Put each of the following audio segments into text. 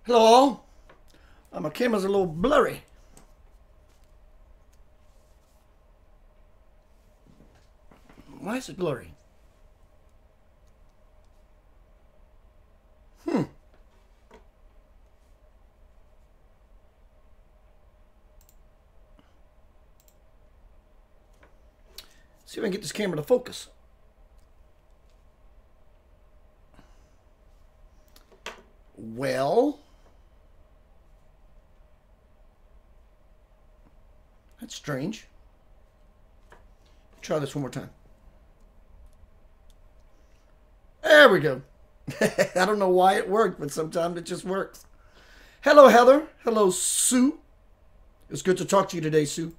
Hello all. My camera's a little blurry. Why is it blurry? See if I can get this camera to focus. Well, that's strange. Try this one more time. There we go. I don't know why it worked, but sometimes it just works. Hello, Heather. Hello, Sue. It's good to talk to you today, Sue.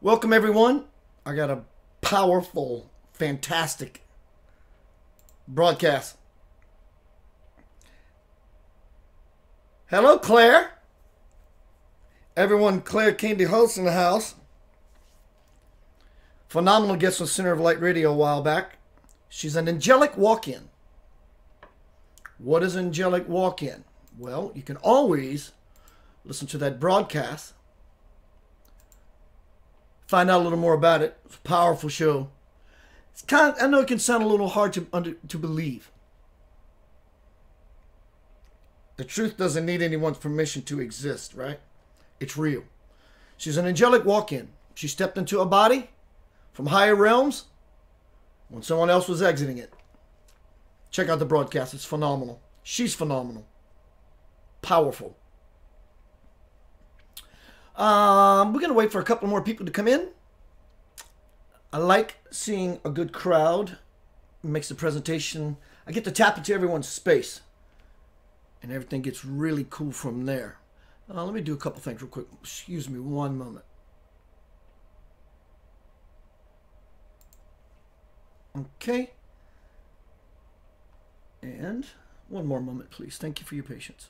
Welcome, everyone. I got a powerful, fantastic broadcast. Hello, Claire. Everyone, Claire Candy hosts in the house. Phenomenal guest on Center of Light Radio a while back. She's an angelic walk-in. What is angelic walk-in? Well, you can always listen to that broadcast. Find out a little more about it. It's a powerful show. It's I know it can sound a little hard to believe. The truth doesn't need anyone's permission to exist, right? It's real. She's an angelic walk-in. She stepped into a body from higher realms when someone else was exiting it. Check out the broadcast. It's phenomenal. She's phenomenal. Powerful. We're going to wait for a couple more people to come in. I like seeing a good crowd. It makes the presentation. I get to tap into everyone's space. And everything gets really cool from there. Let me do a couple things real quick. Excuse me one moment. Okay. And one more moment, please. Thank you for your patience.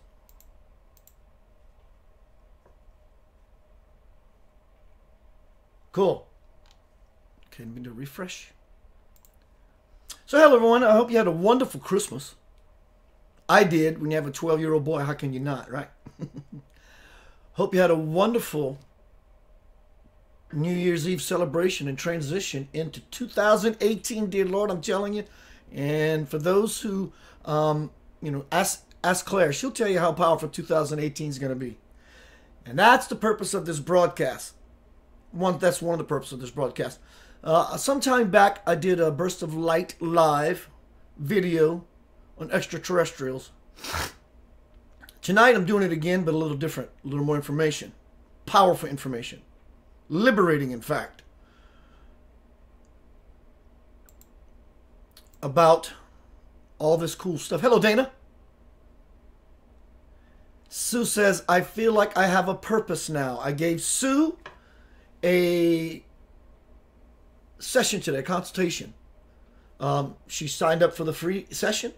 Cool. Okay, let me do a refresh. So hello everyone, I hope you had a wonderful Christmas. I did. When you have a 12-year-old boy, how can you not, right? Hope you had a wonderful New Year's Eve celebration and transition into 2018, dear Lord, I'm telling you. And for those who, ask Claire. She'll tell you how powerful 2018 is going to be. And that's the purpose of this broadcast. That's one of the purposes of this broadcast. Sometime back, I did a Burst of Light live video on extraterrestrials. Tonight, I'm doing it again, but a little different. A little more information. Powerful information. Liberating, in fact. About all this cool stuff. Hello, Dana. Sue says, I feel like I have a purpose now. I gave Sue a session today, a consultation. She signed up for the free session,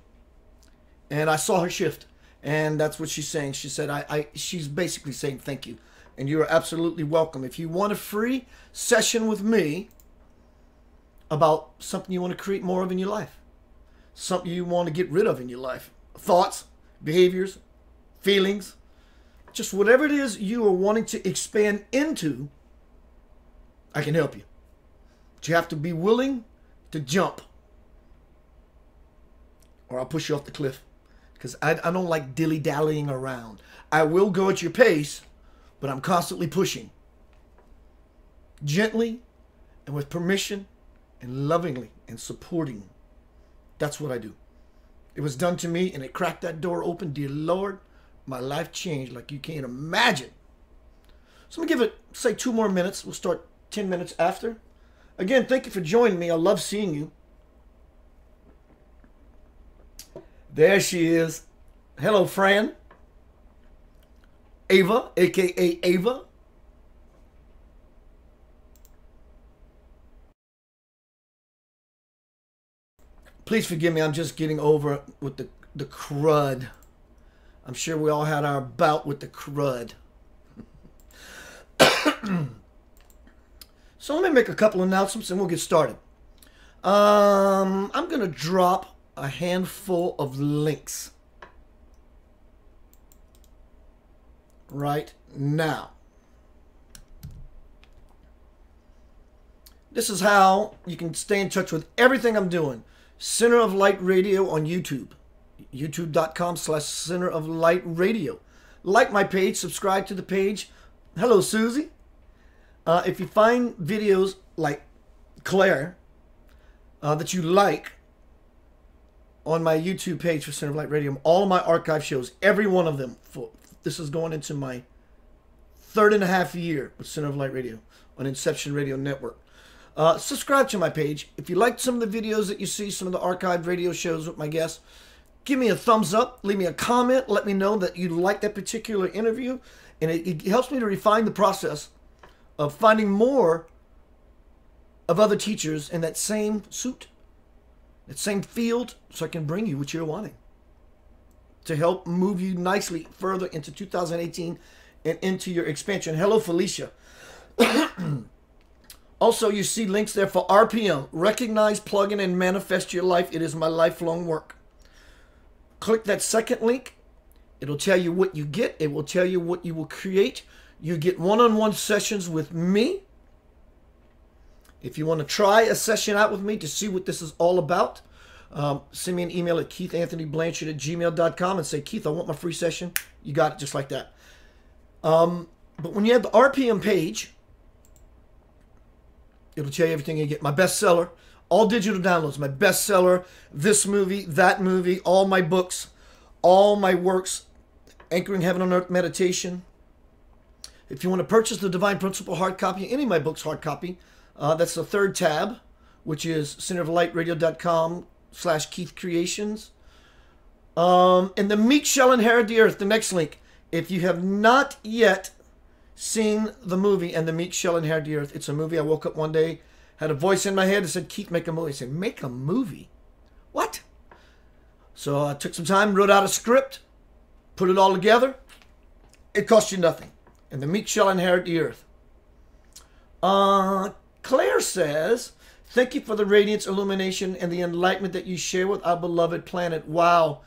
and I saw her shift, and that's what she's saying. She said, she's basically saying thank you, and you are absolutely welcome. If you want a free session with me about something you want to create more of in your life, something you want to get rid of in your life, thoughts, behaviors, feelings, just whatever it is you are wanting to expand into, I can help you. But you have to be willing to jump, or I'll push you off the cliff, because I don't like dilly-dallying around. I will go at your pace, but I'm constantly pushing. Gently and with permission and lovingly and supporting. That's what I do. It was done to me, and it cracked that door open. Dear Lord, my life changed like you can't imagine. So I'm going to give it, say, 2 more minutes. We'll start 10 minutes after. Again, thank you for joining me. I love seeing you. There she is. Hello, Fran. Ava, a.k.a. Ava. Please forgive me. I'm just getting over with the crud. I'm sure we all had our bout with the crud. So let me make a couple announcements and we'll get started. I'm going to drop a handful of links right now. This is how you can stay in touch with everything I'm doing. Center of Light Radio on YouTube. YouTube.com/Center of Light Radio. Like my page, subscribe to the page. Hello, Susie. If you find videos like Claire that you like on my YouTube page for Center of Light Radio, all of my archive shows, every one of them, this is going into my 3.5 year with Center of Light Radio on Inception Radio Network. Subscribe to my page. If you liked some of the videos that you see, some of the archived radio shows with my guests, give me a thumbs up, leave me a comment, let me know that you like that particular interview, and it helps me to refine the process of finding more of other teachers in that same suit, that same field, so I can bring you what you're wanting to help move you nicely further into 2018 and into your expansion. Hello, Felicia. Also, you see links there for RPM. Recognize, plug in, and manifest your life. It is my lifelong work. Click that second link. It'll tell you what you get. It will tell you what you will create. You get one-on-one sessions with me. If you want to try a session out with me to see what this is all about, send me an email at keithanthonyblanchard@gmail.com and say, Keith, I want my free session. You got it just like that. But when you have the RPM page, it'll tell you everything you get. My bestseller, all digital downloads, my bestseller, this movie, that movie, all my books, all my works, Anchoring Heaven on Earth Meditation. If you want to purchase the Divine Principle hard copy, any of my books hard copy, that's the third tab, which is centeroflightradio.com/Keith Creations. And the meek shall inherit the earth, the next link. If you have not yet seen the movie And the Meek Shall Inherit the Earth, it's a movie. I woke up one day, had a voice in my head that said, Keith, make a movie. I said, make a movie? What? So I took some time, wrote out a script, put it all together. It cost you nothing. And the meek shall inherit the earth. Claire says, thank you for the radiance, illumination, and the enlightenment that you share with our beloved planet. Wow.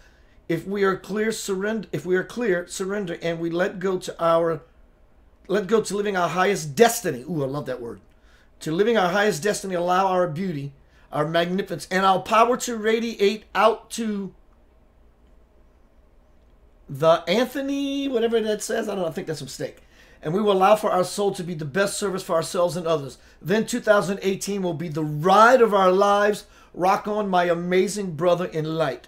If we are clear, surrender, and we let go to living our highest destiny. Ooh, I love that word. To living our highest destiny, allow our beauty, our magnificence, and our power to radiate out to the Anthony, whatever that says. I don't know, I think that's a mistake. And we will allow for our soul to be the best service for ourselves and others. Then 2018 will be the ride of our lives. Rock on, my amazing brother in light.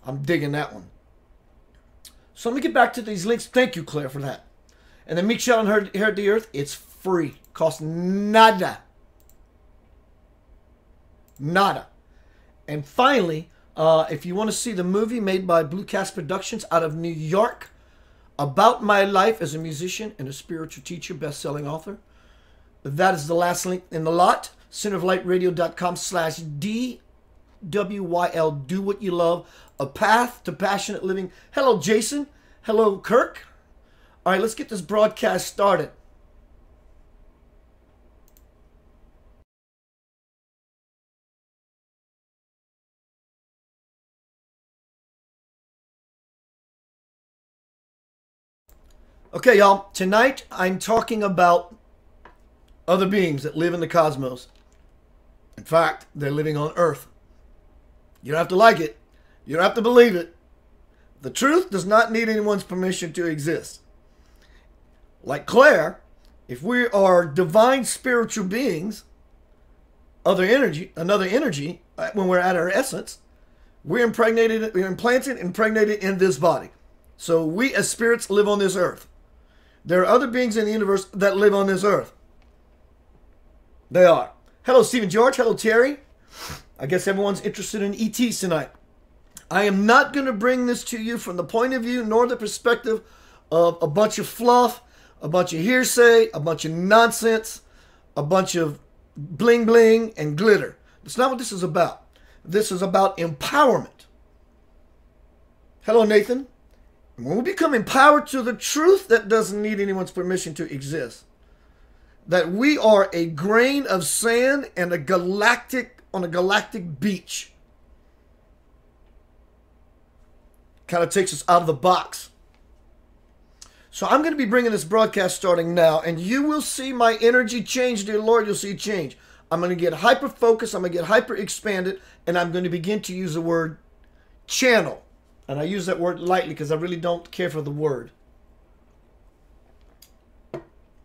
I'm digging that one. So let me get back to these links. Thank you, Claire, for that. And the meek shall inherit the earth. It's free. Costs nada. Nada. And finally, if you want to see the movie made by Blue Cast Productions out of New York about my life as a musician and a spiritual teacher, best-selling author, that is the last link in the lot. centeroflightradio.com/DWYL. Do what you love. A path to passionate living. Hello, Jason. Hello, Kirk. All right, let's get this broadcast started. Okay, y'all. Tonight, I'm talking about other beings that live in the cosmos. In fact, they're living on Earth. You don't have to like it. You don't have to believe it. The truth does not need anyone's permission to exist. Like Claire, if we are divine spiritual beings, another energy, when we're at our essence, we're implanted in this body. So we as spirits live on this earth. There are other beings in the universe that live on this earth. They are. Hello, Stephen George. Hello, Terry. I guess everyone's interested in ETs tonight. I am not going to bring this to you from the point of view nor the perspective of a bunch of fluff, a bunch of hearsay, a bunch of nonsense, a bunch of bling bling and glitter. That's not what this is about. This is about empowerment. Hello, Nathan. When we become empowered to the truth that doesn't need anyone's permission to exist, that we are a grain of sand and on a galactic beach. Kind of takes us out of the box. So I'm going to be bringing this broadcast starting now, and you will see my energy change, dear Lord. You'll see change. I'm going to get hyper-focused. I'm going to get hyper-expanded, and I'm going to begin to use the word channel. And I use that word lightly because I really don't care for the word.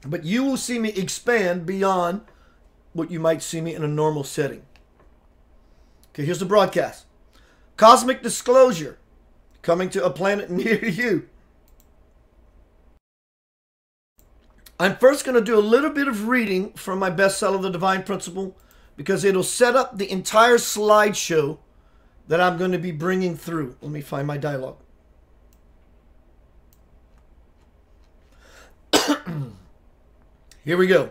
But you will see me expand beyond what you might see me in a normal setting. Okay, here's the broadcast. Cosmic disclosure coming to a planet near you. I'm first going to do a little bit of reading from my bestseller, The Divine Principle, because it'll set up the entire slideshow that I'm going to be bringing through. Let me find my dialogue. Here we go.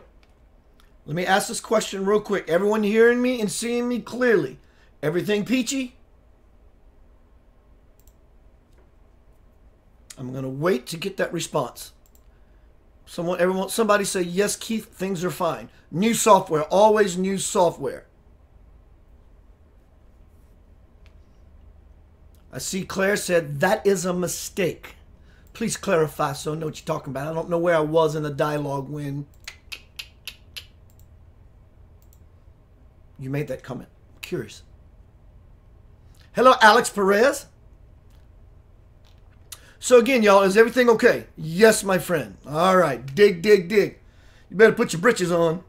Let me ask this question real quick. Everyone hearing me and seeing me clearly? Everything peachy? I'm going to wait to get that response. Somebody say, yes, Keith, things are fine. New software, always new software. I see Claire said, that is a mistake. Please clarify so I know what you're talking about. I don't know where I was in the dialogue when you made that comment. I'm curious. Hello, Alex Perez. So again, y'all, is everything okay? Yes, my friend. All right. Dig, dig, dig. You better put your britches on.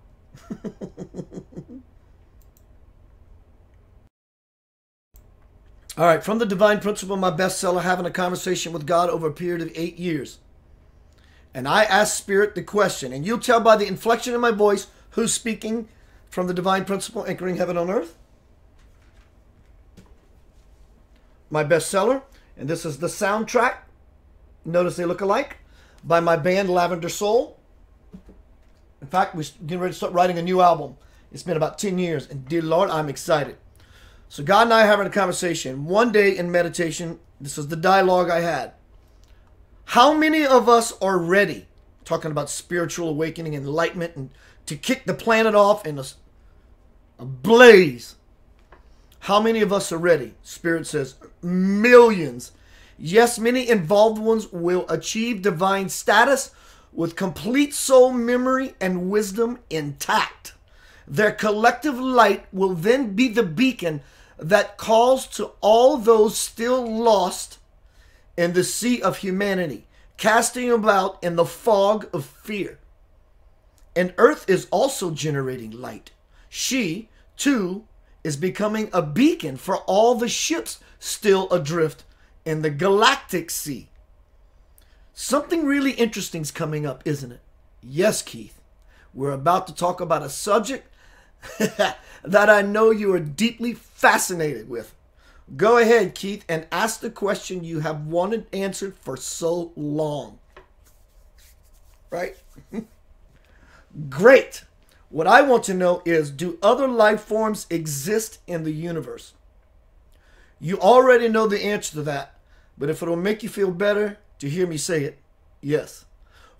All right. From The Divine Principle, my bestseller, Having a Conversation with God Over a Period of 8 Years. And I asked Spirit the question, and you'll tell by the inflection in my voice who's speaking from The Divine Principle, Anchoring Heaven on Earth. My bestseller, and this is the soundtrack. Notice they look alike, by my band Lavender Soul. In fact, we're getting ready to start writing a new album. It's been about 10 years, and dear Lord, I'm excited. So God and I are having a conversation. One day in meditation, this is the dialogue I had. How many of us are ready, talking about spiritual awakening, enlightenment, and to kick the planet off in a blaze? How many of us are ready? Spirit says, millions. Yes, many involved ones will achieve divine status with complete soul memory and wisdom intact. Their collective light will then be the beacon that calls to all those still lost in the sea of humanity, casting about in the fog of fear. And Earth is also generating light. She, too, is becoming a beacon for all the ships still adrift in the galactic sea. Something really interesting is coming up, isn't it? Yes, Keith. We're about to talk about a subject that I know you are deeply fascinated with. Go ahead, Keith, and ask the question you have wanted answered for so long. Right? Great. What I want to know is, do other life forms exist in the universe? You already know the answer to that. But if it'll make you feel better to hear me say it, yes.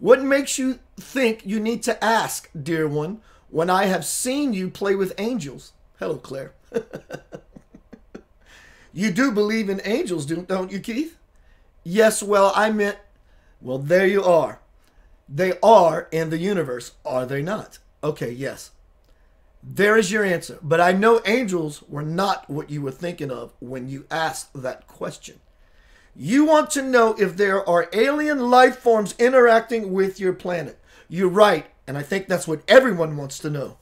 What makes you think you need to ask, dear one, when I have seen you play with angels? Hello, Claire. You do believe in angels, don't you, Keith? Yes, well, I meant, well, there you are. They are in the universe, are they not? Okay, yes. There is your answer. But I know angels were not what you were thinking of when you asked that question. You want to know if there are alien life forms interacting with your planet. You're right, and I think that's what everyone wants to know.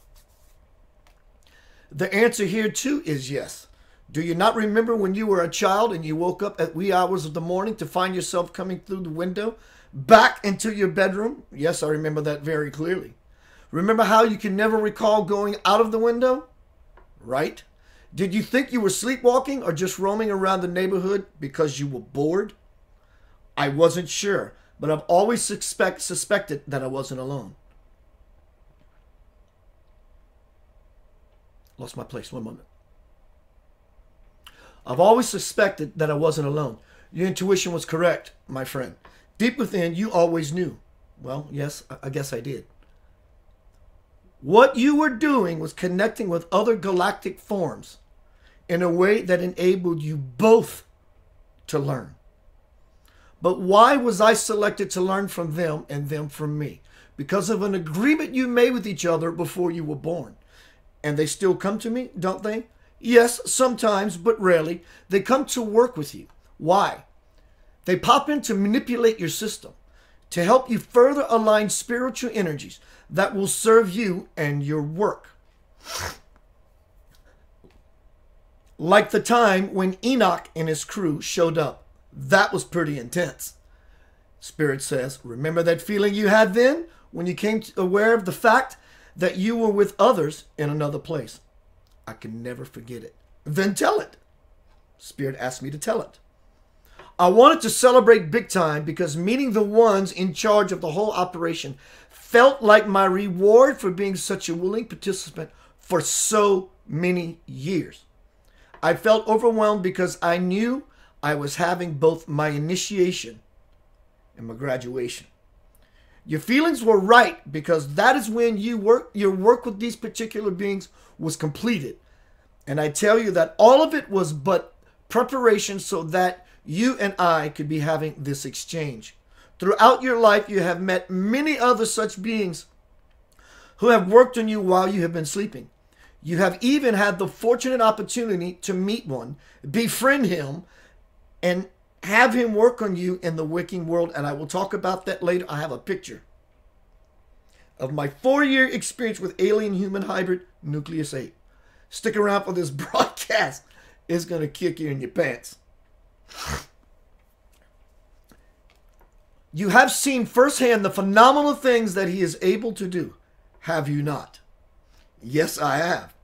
The answer here, too, is yes. Do you not remember when you were a child and you woke up at wee hours of the morning to find yourself coming through the window back into your bedroom? Yes, I remember that very clearly. Remember how you can never recall going out of the window? Right? Did you think you were sleepwalking or just roaming around the neighborhood because you were bored? I wasn't sure, but I've always suspected that I wasn't alone. Lost my place. One moment. I've always suspected that I wasn't alone. Your intuition was correct, my friend. Deep within, you always knew. Well, yes, I guess I did. What you were doing was connecting with other galactic forms in a way that enabled you both to learn. But why was I selected to learn from them and them from me? Because of an agreement you made with each other before you were born. And they still come to me, don't they? Yes, sometimes, but rarely. They come to work with you. Why? They pop in to manipulate your system, to help you further align spiritual energies that will serve you and your work. Like the time when Enoch and his crew showed up. That was pretty intense. Spirit says, remember that feeling you had then when you came aware of the fact that you were with others in another place? I can never forget it. Then tell it. Spirit asked me to tell it. I wanted to celebrate big time because meeting the ones in charge of the whole operation felt like my reward for being such a willing participant for so many years. I felt overwhelmed because I knew I was having both my initiation and my graduation. Your feelings were right because that is when your work with these particular beings was completed. And I tell you that all of it was but preparation so that you and I could be having this exchange. Throughout your life, you have met many other such beings who have worked on you while you have been sleeping. You have even had the fortunate opportunity to meet one, befriend him, and have him work on you in the waking world. And I will talk about that later. I have a picture of my 4-year experience with alien-human hybrid Nucleus 8. Stick around for this broadcast. It's going to kick you in your pants. You have seen firsthand the phenomenal things that he is able to do. Have you not? Yes, I have.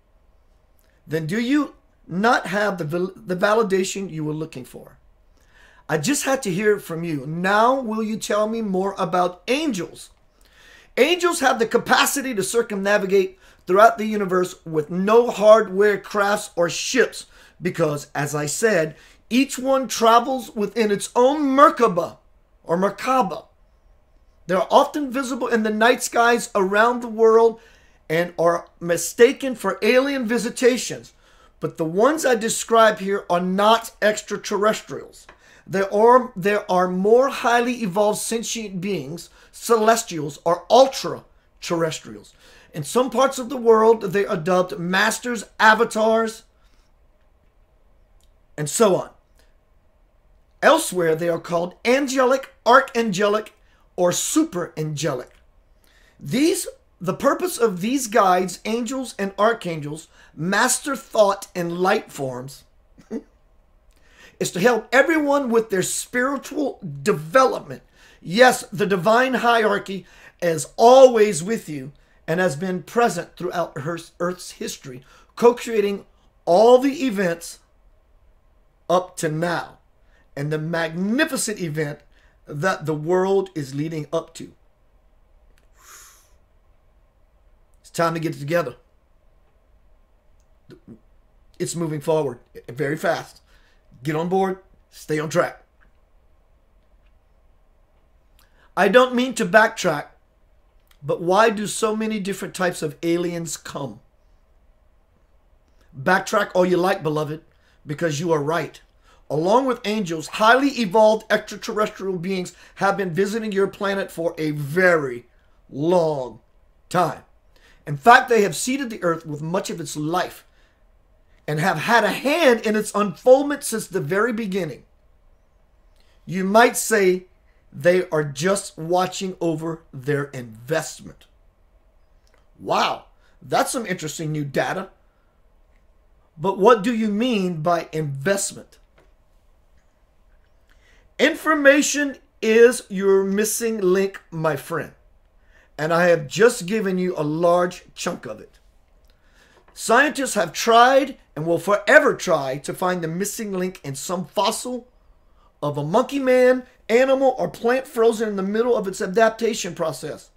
Then do you not have the validation you were looking for? I just had to hear it from you. Now will you tell me more about angels? Angels have the capacity to circumnavigate throughout the universe with no hardware crafts or ships because, as I said, each one travels within its own Merkaba or Merkaba. They are often visible in the night skies around the world and are mistaken for alien visitations. But the ones I describe here are not extraterrestrials. There are more highly evolved sentient beings, celestials or ultra-terrestrials. In some parts of the world, they are dubbed masters, avatars, and so on. Elsewhere, they are called angelic, archangelic, or superangelic. The purpose of these guides, angels and archangels, master thought and light forms, is to help everyone with their spiritual development. Yes, the divine hierarchy is always with you and has been present throughout Earth's history, co-creating all the events up to now and the magnificent event that the world is leading up to. It's time to get it together. It's moving forward very fast. Get on board, stay on track. I don't mean to backtrack, but why do so many different types of aliens come? Backtrack all you like, beloved, because you are right. Along with angels, highly evolved extraterrestrial beings have been visiting your planet for a very long time. In fact, they have seeded the earth with much of its life and have had a hand in its unfoldment since the very beginning. You might say they are just watching over their investment. Wow, that's some interesting new data. But what do you mean by investment? Information is your missing link, my friend. And I have just given you a large chunk of it. Scientists have tried and will forever try to find the missing link in some fossil of a monkey man, animal, or plant frozen in the middle of its adaptation process.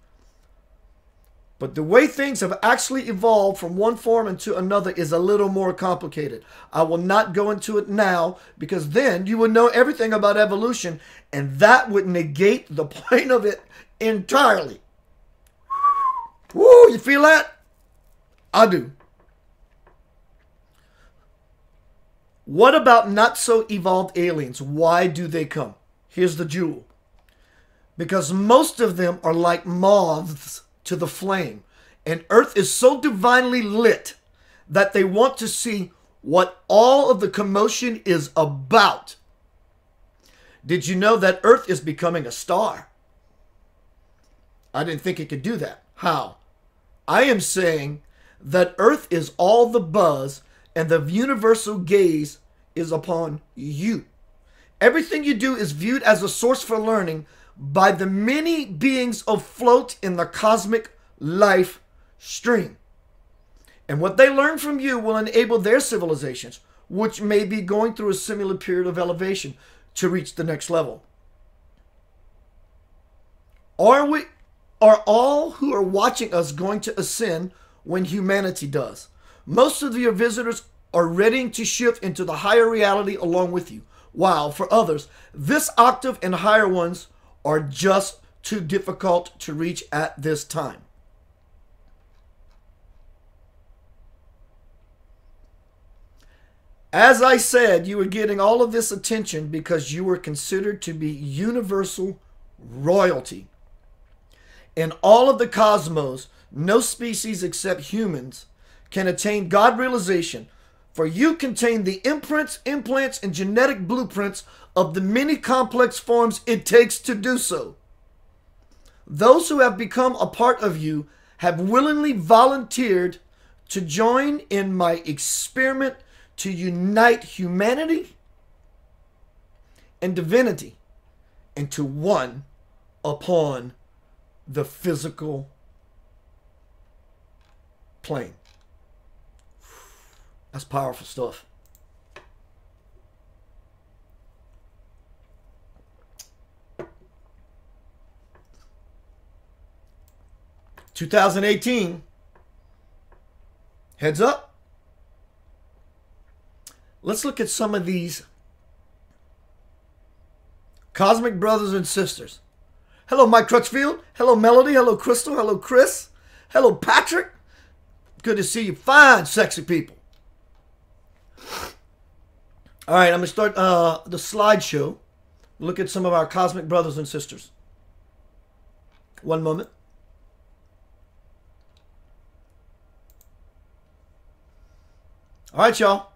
But the way things have actually evolved from one form into another is a little more complicated. I will not go into it now because then you would know everything about evolution and that would negate the point of it entirely. Woo, you feel that? I do. What about not so evolved aliens? Why do they come? Here's the jewel. Because most of them are like moths to the flame. And Earth is so divinely lit that they want to see what all of the commotion is about. Did you know that Earth is becoming a star? I didn't think it could do that. How? I am saying that Earth is all the buzz and the universal gaze is upon you. Everything you do is viewed as a source for learning by the many beings afloat in the cosmic life stream. And what they learn from you will enable their civilizations, which may be going through a similar period of elevation, to reach the next level. Are all who are watching us going to ascend when humanity does? Most of your visitors are ready to shift into the higher reality along with you, while for others, this octave and higher ones are just too difficult to reach at this time. As I said, you were getting all of this attention because you were considered to be universal royalty. In all of the cosmos, no species except humans can attain God realization, for you contain the imprints, implants, and genetic blueprints of the many complex forms it takes to do so. Those who have become a part of you have willingly volunteered to join in my experiment to unite humanity and divinity into one upon the physical plane. That's powerful stuff. (2018) heads up. Let's look at some of these cosmic brothers and sisters. Hello, Mike Crutchfield. Hello, Melody. Hello, Crystal. Hello, Chris. Hello, Patrick. Good to see you. Fine, sexy people. All right, I'm going to start the slideshow. Look at some of our cosmic brothers and sisters. One moment. All right, y'all.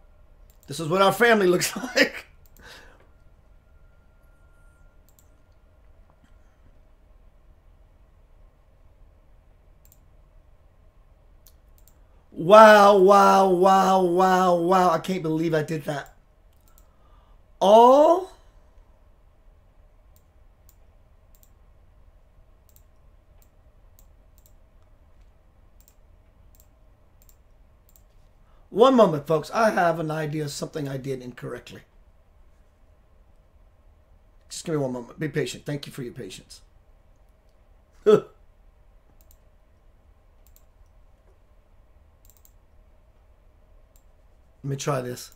This is what our family looks like. Wow, wow, wow, wow, wow. I can't believe I did that. All one moment, folks. I have an idea of something I did incorrectly. Just give me one moment. Be patient. Thank you for your patience. Let me try this.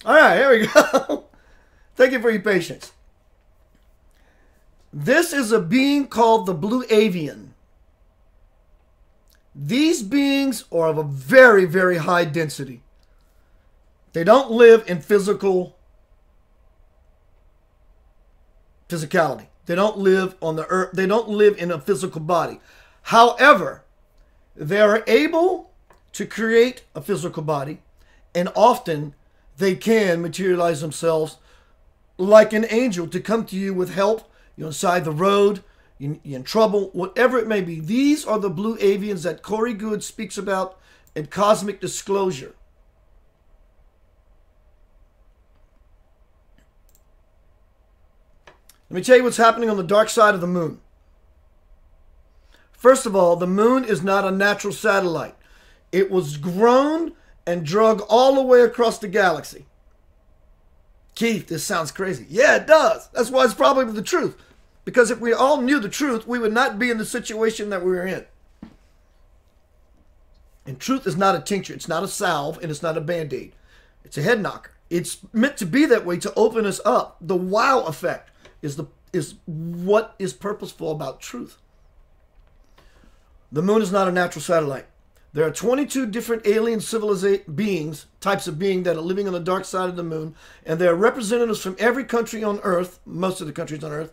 All right, here we go. Thank you for your patience. This is a being called the Pleiadian. These beings are of a very, very high density. They don't live in physicality. They don't live on the earth. They don't live in a physical body. However, they are able to create a physical body, and often they can materialize themselves like an angel to come to you with help. You're inside the road, you're in trouble, whatever it may be. These are the Pleiadians that Corey Good speaks about in Cosmic Disclosure. Let me tell you what's happening on the dark side of the moon. First of all, the moon is not a natural satellite. It was grown and drug all the way across the galaxy. Keith, this sounds crazy. Yeah, it does. That's why it's probably the truth. Because if we all knew the truth, we would not be in the situation that we were in. And truth is not a tincture. It's not a salve, and it's not a Band-Aid. It's a head knocker. It's meant to be that way to open us up. The wow effect is what is purposeful about truth. The moon is not a natural satellite. There are 22 different alien civilization beings, types of being that are living on the dark side of the moon, and there are representatives from every country on Earth, most of the countries on Earth,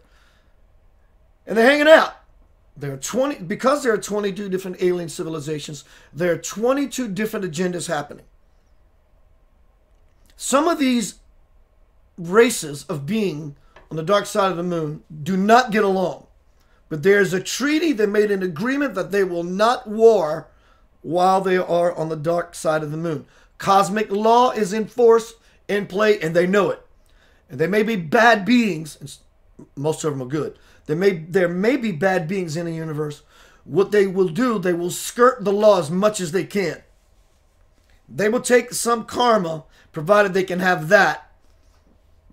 and they're hanging out. Because there are 22 different alien civilizations, there are 22 different agendas happening. Some of these races of being on the dark side of the moon do not get along. But there's a treaty, they made an agreement that they will not war while they are on the dark side of the moon. Cosmic law is in force, in play, and they know it. And they may be bad beings, and most of them are good. There may be bad beings in the universe. What they will do, they will skirt the law as much as they can. They will take some karma, provided they can have that.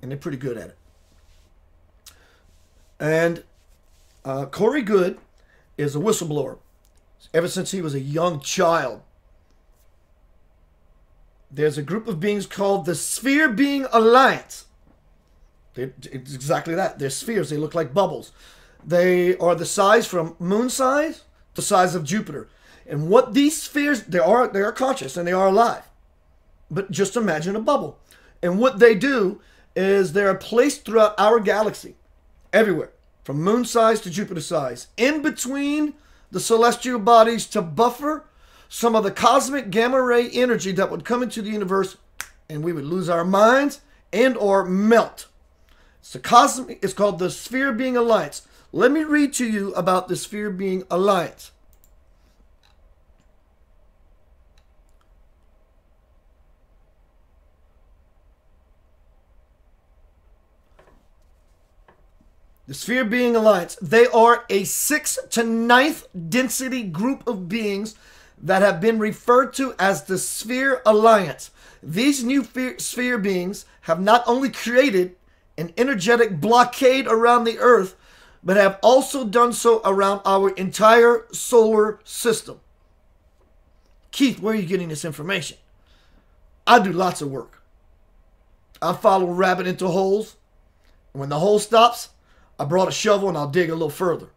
And they're pretty good at it. And Corey Good is a whistleblower. Ever since he was a young child. There's a group of beings called the Sphere Being Alliance. It's exactly that. They're spheres. They look like bubbles. They are the size from moon size to size of Jupiter. And what these spheres, they are conscious and they are alive. But just imagine a bubble. And what they do is they're placed throughout our galaxy. Everywhere. From moon size to Jupiter size. In between the celestial bodies to buffer some of the cosmic gamma ray energy that would come into the universe and we would lose our minds and or melt. It's called the Sphere Being Alliance. Let me read to you about the Sphere Being Alliance. The Sphere Being Alliance. They are a 6th to 9th density group of beings that have been referred to as the Sphere Alliance. These new sphere beings have not only created an energetic blockade around the Earth, but have also done so around our entire solar system. Keith, where are you getting this information? I do lots of work. I follow a rabbit into holes. And when the hole stops, I brought a shovel and I'll dig a little further.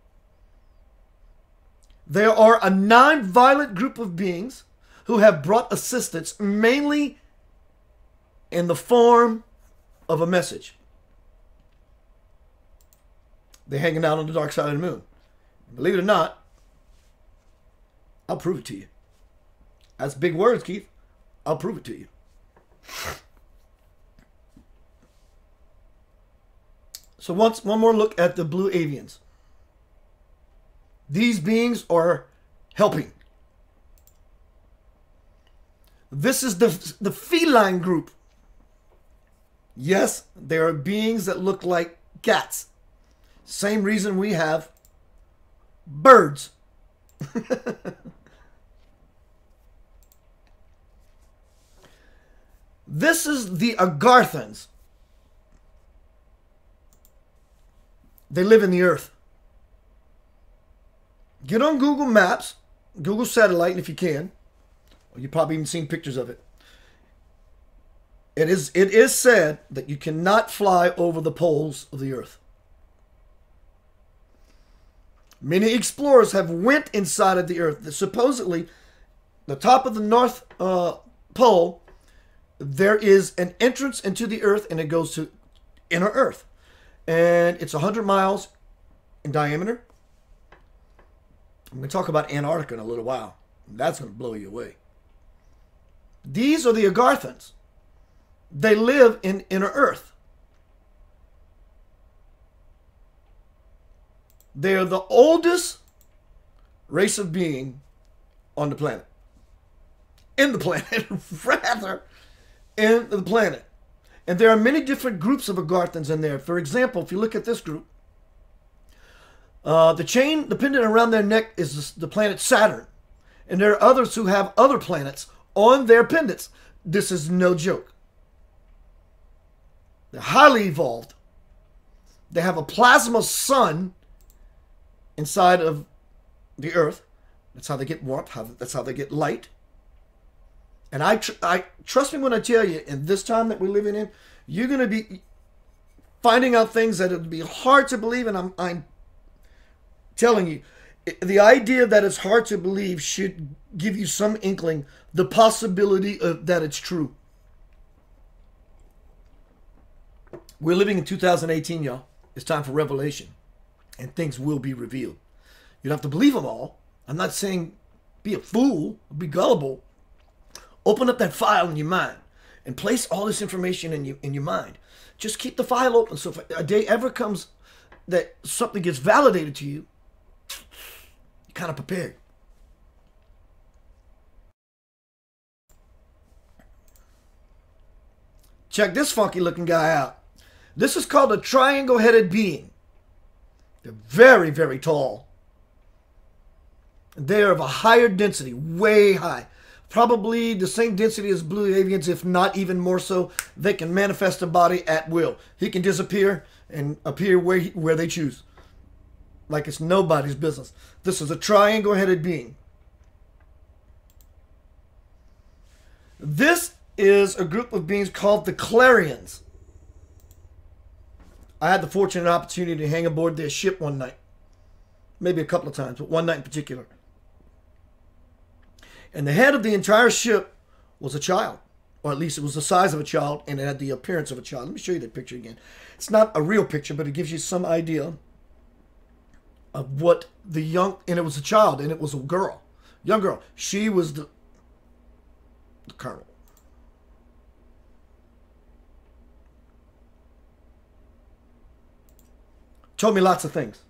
There are a non-violent group of beings who have brought assistance mainly in the form of a message. They're hanging out on the dark side of the moon. Believe it or not, I'll prove it to you. That's big words, Keith. I'll prove it to you. So one more look at the Pleiadians. These beings are helping. This is the feline group. Yes, there are beings that look like cats. Same reason we have birds. This is the Agarthans. They live in the earth. Get on Google Maps, Google Satellite if you can. You've probably even seen pictures of it. It is said that you cannot fly over the poles of the earth. Many explorers have went inside of the earth. Supposedly, the top of the North Pole, there is an entrance into the earth and it goes to inner earth. And it's 100 miles in diameter. I'm going to talk about Antarctica in a little while. That's going to blow you away. These are the Agarthans. They live in inner earth. They are the oldest race of being on the planet. In the planet, rather, in the planet. And there are many different groups of Agarthans in there. For example, if you look at this group, the chain, the pendant around their neck is the planet Saturn. And there are others who have other planets on their pendants. This is no joke. They're highly evolved. They have a plasma sun inside of the Earth. That's how they get warmth. That's how they get light. And I trust me when I tell you, in this time that we're living in, you're going to be finding out things that it'll be hard to believe. And I'm telling you, the idea that it's hard to believe should give you some inkling, the possibility of that it's true. We're living in 2018, y'all. It's time for revelation. And things will be revealed. You don't have to believe them all. I'm not saying be a fool, be gullible. Open up that file in your mind and place all this information in your mind. Just keep the file open, so if a day ever comes that something gets validated to you, you're kind of prepared. Check this funky looking guy out. This is called a triangle-headed being. They're very, very tall. They are of a higher density, way high. Probably the same density as Pleiadians, if not even more so. They can manifest a body at will. He can disappear and appear where they choose. Like it's nobody's business. This is a triangle-headed being. This is a group of beings called the Clarions. I had the fortunate opportunity to hang aboard their ship one night. Maybe a couple of times, but one night in particular. And the head of the entire ship was a child. Or at least it was the size of a child and it had the appearance of a child. Let me show you that picture again. It's not a real picture, but it gives you some idea of what the young... And it was a child and it was a girl. Young girl. She was the colonel. Told me lots of things.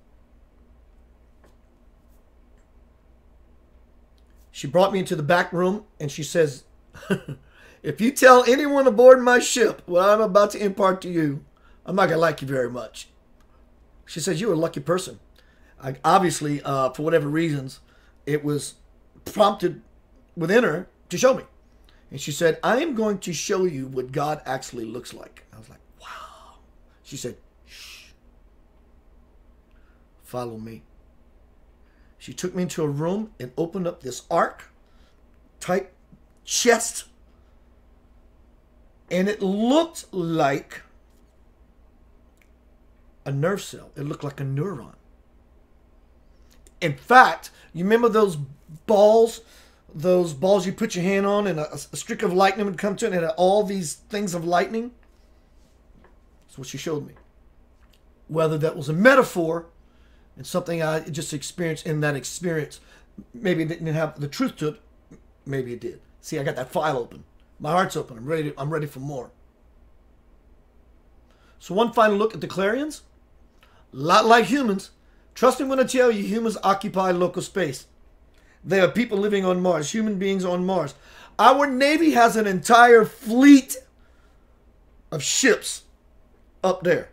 She brought me into the back room and she says, if you tell anyone aboard my ship what I'm about to impart to you, I'm not going to like you very much. She says, you're a lucky person. Obviously, for whatever reasons, it was prompted within her to show me. And she said, I am going to show you what God actually looks like. I was like, wow. She said, follow me. She took me into a room and opened up this ark type chest. And it looked like a nerve cell. It looked like a neuron. In fact, you remember those balls you put your hand on and a streak of lightning would come to it and it had all these things of lightning? That's what she showed me. Whether that was a metaphor and something I just experienced in that experience. Maybe it didn't have the truth to it. Maybe it did. See, I got that file open. My heart's open. I'm ready for more. So one final look at the Clarions. A lot like humans. Trust me when I tell you, humans occupy local space. They are people living on Mars. Human beings on Mars. Our Navy has an entire fleet of ships up there.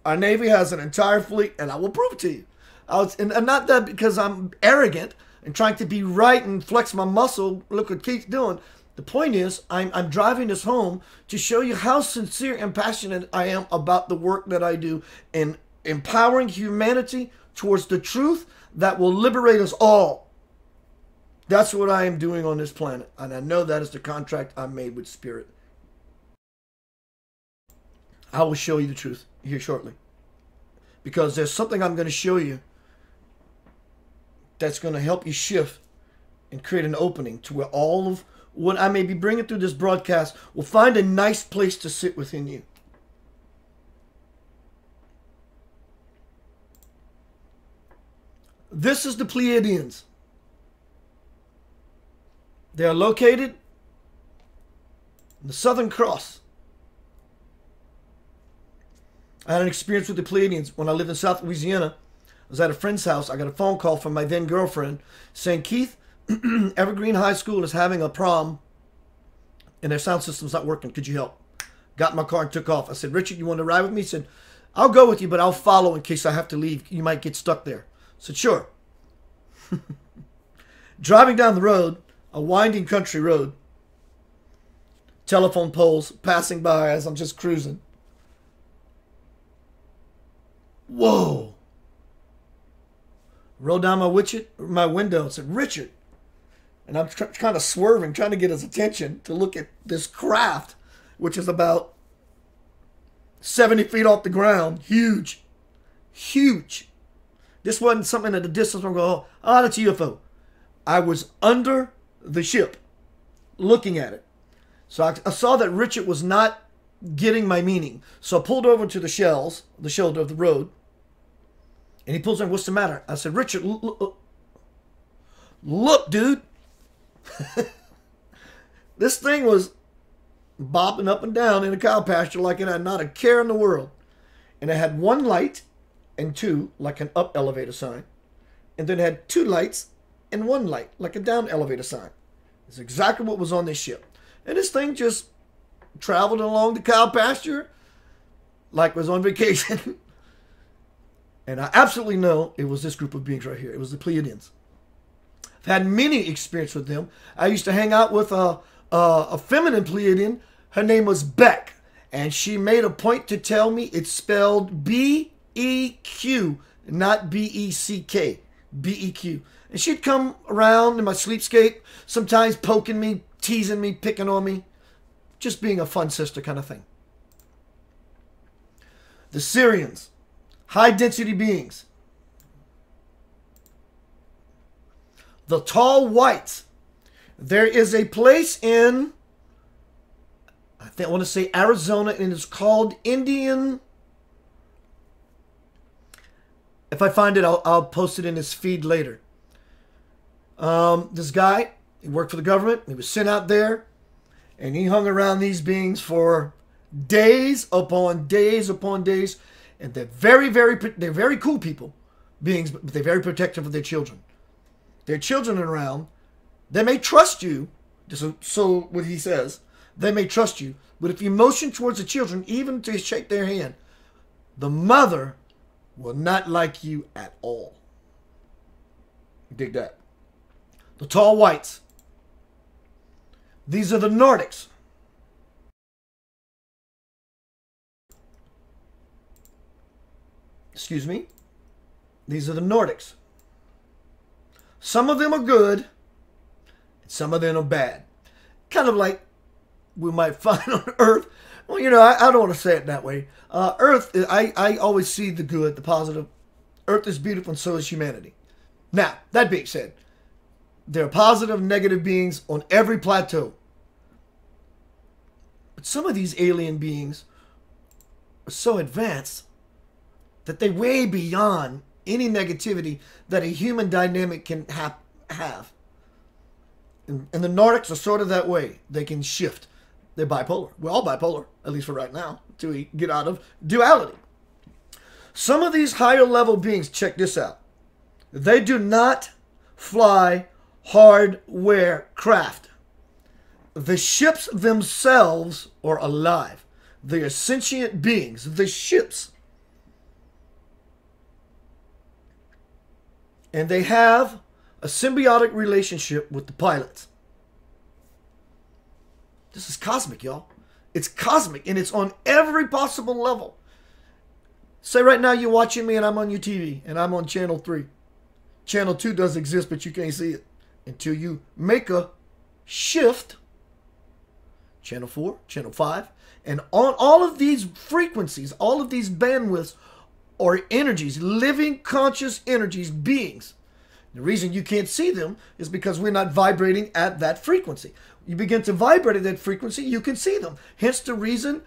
Our Navy has an entire fleet, and I will prove it to you. And not that because I'm arrogant and trying to be right and flex my muscle. Look what Keith's doing. The point is, I'm driving this home to show you how sincere and passionate I am about the work that I do in empowering humanity towards the truth that will liberate us all. That's what I am doing on this planet. And I know that is the contract I made with Spirit. I will show you the truth here shortly. Because there's something I'm going to show you that's going to help you shift and create an opening to where all of what I may be bringing through this broadcast will find a nice place to sit within you. This is the Pleiadians. They are located in the Southern Cross. I had an experience with the Pleiadians when I lived in South Louisiana. I was at a friend's house. I got a phone call from my then girlfriend saying, Keith, Evergreen High School is having a prom and their sound system's not working. Could you help? Got in my car and took off. I said, Richard, you want to ride with me? He said, I'll go with you, but I'll follow in case I have to leave. You might get stuck there. I said, sure. Driving down the road, a winding country road, telephone poles passing by as I'm just cruising. Whoa. Rolled down my window and said, Richard, And I'm kind of swerving, trying to get his attention to look at this craft, which is about 70 feet off the ground. Huge. Huge. This wasn't something at the distance where I'm going, oh, that's a UFO. I was under the ship looking at it. So I saw that Richard was not getting my meaning. So I pulled over to the shoulder of the road. And he pulls in, what's the matter? I said, Richard, look, dude. This thing was bopping up and down in a cow pasture like it had not a care in the world. And it had one light and two, like an up elevator sign. And then it had two lights and one light, like a down elevator sign. It's exactly what was on this ship. And this thing just traveled along the cow pasture like it was on vacation. And I absolutely know it was this group of beings right here. It was the Pleiadians. I've had many experiences with them. I used to hang out with a feminine Pleiadian. Her name was Beck. And she made a point to tell me it's spelled B-E-Q, not B-E-C-K. B-E-Q. And she'd come around in my sleepscape, sometimes poking me, teasing me, picking on me. Just being a fun sister kind of thing. The Syrians. High-density beings. The tall whites. There is a place in, I want to say Arizona, and it's called Indian. If I find it, I'll post it in his feed later. This guy, he worked for the government. He was sent out there, and he hung around these beings for days upon days upon days. And they're they're very cool people, beings, but they're very protective of their children. Their children are around. They may trust you, so what he says, they may trust you, but if you motion towards the children, even to shake their hand, the mother will not like you at all. Dig that. The tall whites. These are the Nordics. Excuse me. These are the Nordics. Some of them are good. Some of them are bad. Kind of like we might find on Earth. Well, you know, I don't want to say it that way. Earth, I always see the good, the positive. Earth is beautiful and so is humanity. Now, that being said, there are positive and negative beings on every plateau. But some of these alien beings are so advanced that they're way beyond any negativity that a human dynamic can have. And the Nordics are sort of that way. They can shift. They're bipolar. We're all bipolar, at least for right now, until we get out of duality. Some of these higher level beings, check this out. They do not fly hardware craft. The ships themselves are alive. They are sentient beings. The ships. And they have a symbiotic relationship with the pilots. This is cosmic, y'all. It's cosmic, and it's on every possible level. Say right now you're watching me and I'm on your TV, and I'm on channel 3. Channel 2 does exist, but you can't see it until you make a shift. Channel 4, channel 5. And on all of these frequencies, all of these bandwidths are energies, living conscious energies, beings. The reason you can't see them is because we're not vibrating at that frequency. You begin to vibrate at that frequency, you can see them. Hence the reason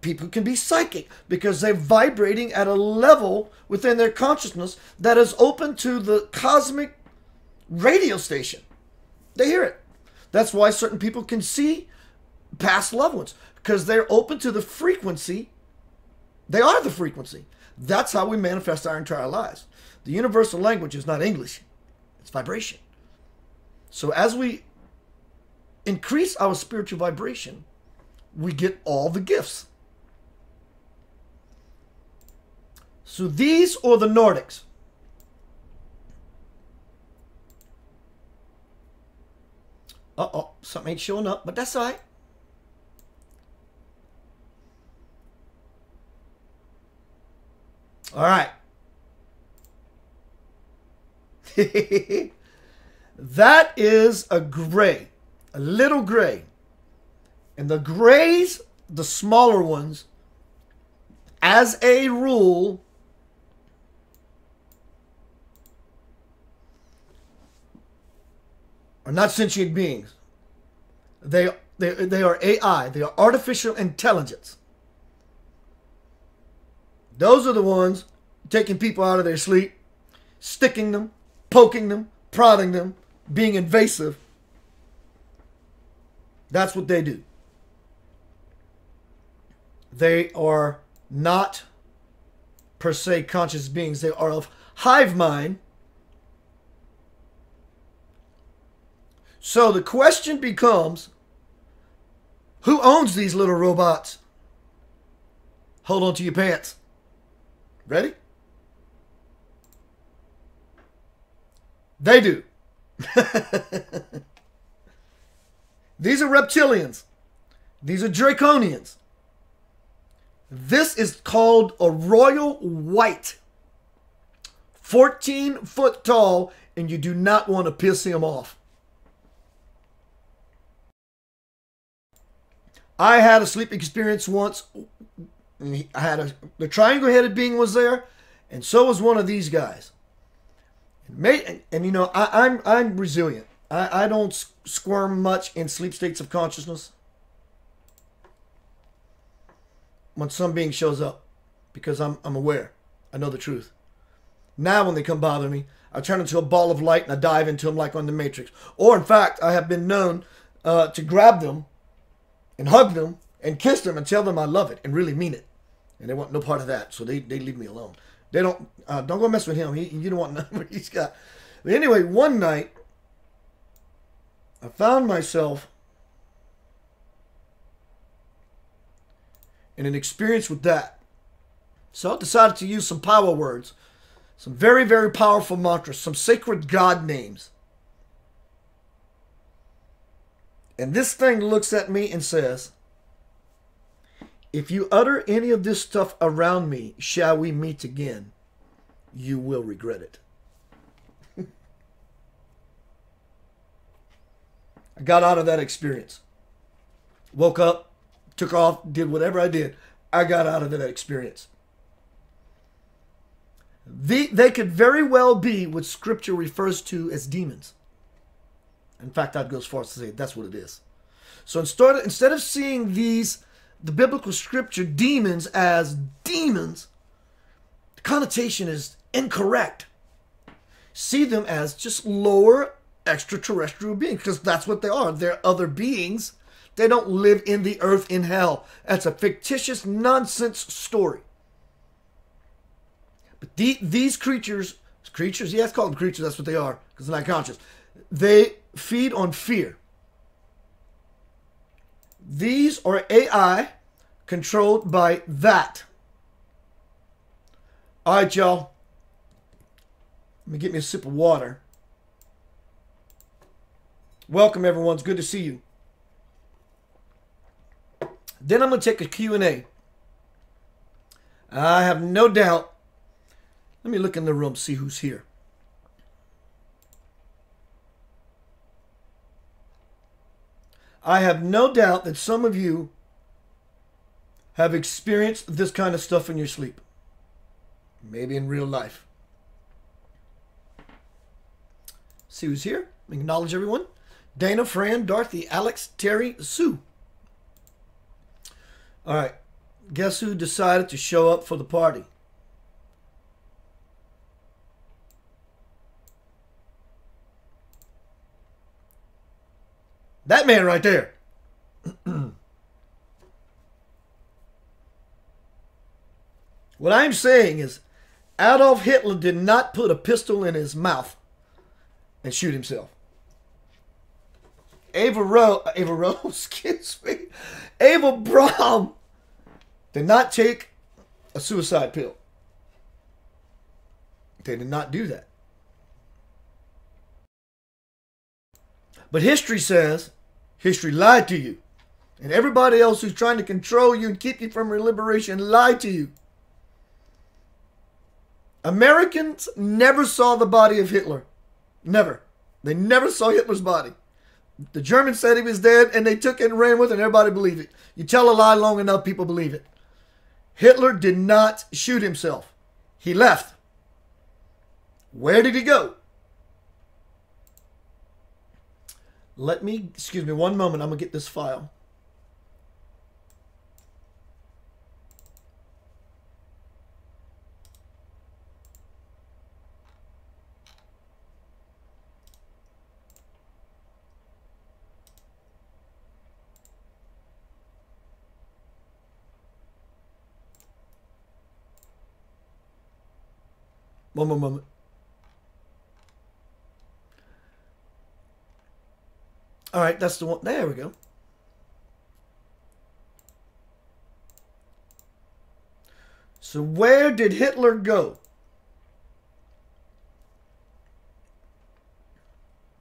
people can be psychic, because they're vibrating at a level within their consciousness that is open to the cosmic radio station. They hear it. That's why certain people can see past loved ones, because they're open to the frequency. They are the frequency. That's how we manifest our entire lives. The universal language is not English. It's vibration. So as we increase our spiritual vibration, we get all the gifts. So these are the Nordics. Uh-oh, something ain't showing up, but that's all right. All right. That is a gray, a little gray. And the grays, the smaller ones, as a rule, are not sentient beings. They are AI. They are artificial intelligence. Those are the ones taking people out of their sleep, sticking them, poking them, prodding them, being invasive. That's what they do. They are not per se conscious beings. They are of hive mind. So the question becomes, who owns these little robots? Hold on to your pants. Ready? They do. These are reptilians. These are draconians. This is called a royal white. 14 foot tall, and you do not want to piss him off. I had a sleep experience once. I had the triangle-headed being was there, and so was one of these guys. And you know, I'm resilient. I don't squirm much in sleep states of consciousness when some being shows up, because I'm aware. I know the truth. Now when they come bother me, I turn into a ball of light and I dive into them like on the Matrix. Or in fact, I have been known to grab them and hug them and kiss them and tell them I love it and really mean it. And they want no part of that, so they leave me alone. They don't go mess with him. You don't want nothing what he's got. But anyway, one night I found myself in an experience with that. So I decided to use some power words, some very, very powerful mantras, some sacred God names. And this thing looks at me and says, if you utter any of this stuff around me, shall we meet again, you will regret it. I got out of that experience. Woke up, took off, did whatever I did. I got out of that experience. They could very well be what Scripture refers to as demons. In fact, I'd go as far as to say that's what it is. So instead of seeing the biblical Scripture demons as demons, the connotation is incorrect. See them as just lower extraterrestrial beings, because that's what they are. They're other beings. They don't live in the earth in hell. That's a fictitious nonsense story. But these creatures, yes, call them creatures, that's what they are, because they're not conscious. They feed on fear. These are AI controlled by that. All right, y'all. Let me get me a sip of water. Welcome, everyone. It's good to see you. Then I'm going to take a Q&A. I have no doubt. Let me look in the room, see who's here. I have no doubt that some of you have experienced this kind of stuff in your sleep. Maybe in real life. See who's here. Acknowledge everyone. Dana, Fran, Dorothy, Alex, Terry, Sue. All right. Guess who decided to show up for the party? That man right there. What I'm saying is Adolf Hitler did not put a pistol in his mouth and shoot himself. Ava Rose, excuse me. Ava Braun did not take a suicide pill. They did not do that. But history says, history lied to you. And everybody else who's trying to control you and keep you from your liberation lied to you. Americans never saw the body of Hitler. Never. They never saw Hitler's body. The Germans said he was dead, and they took it and ran with it, and everybody believed it. You tell a lie long enough, people believe it. Hitler did not shoot himself. He left. Where did he go? Excuse me one moment, I'm going to get this file. One more moment. All right, that's the one. There we go. So where did Hitler go?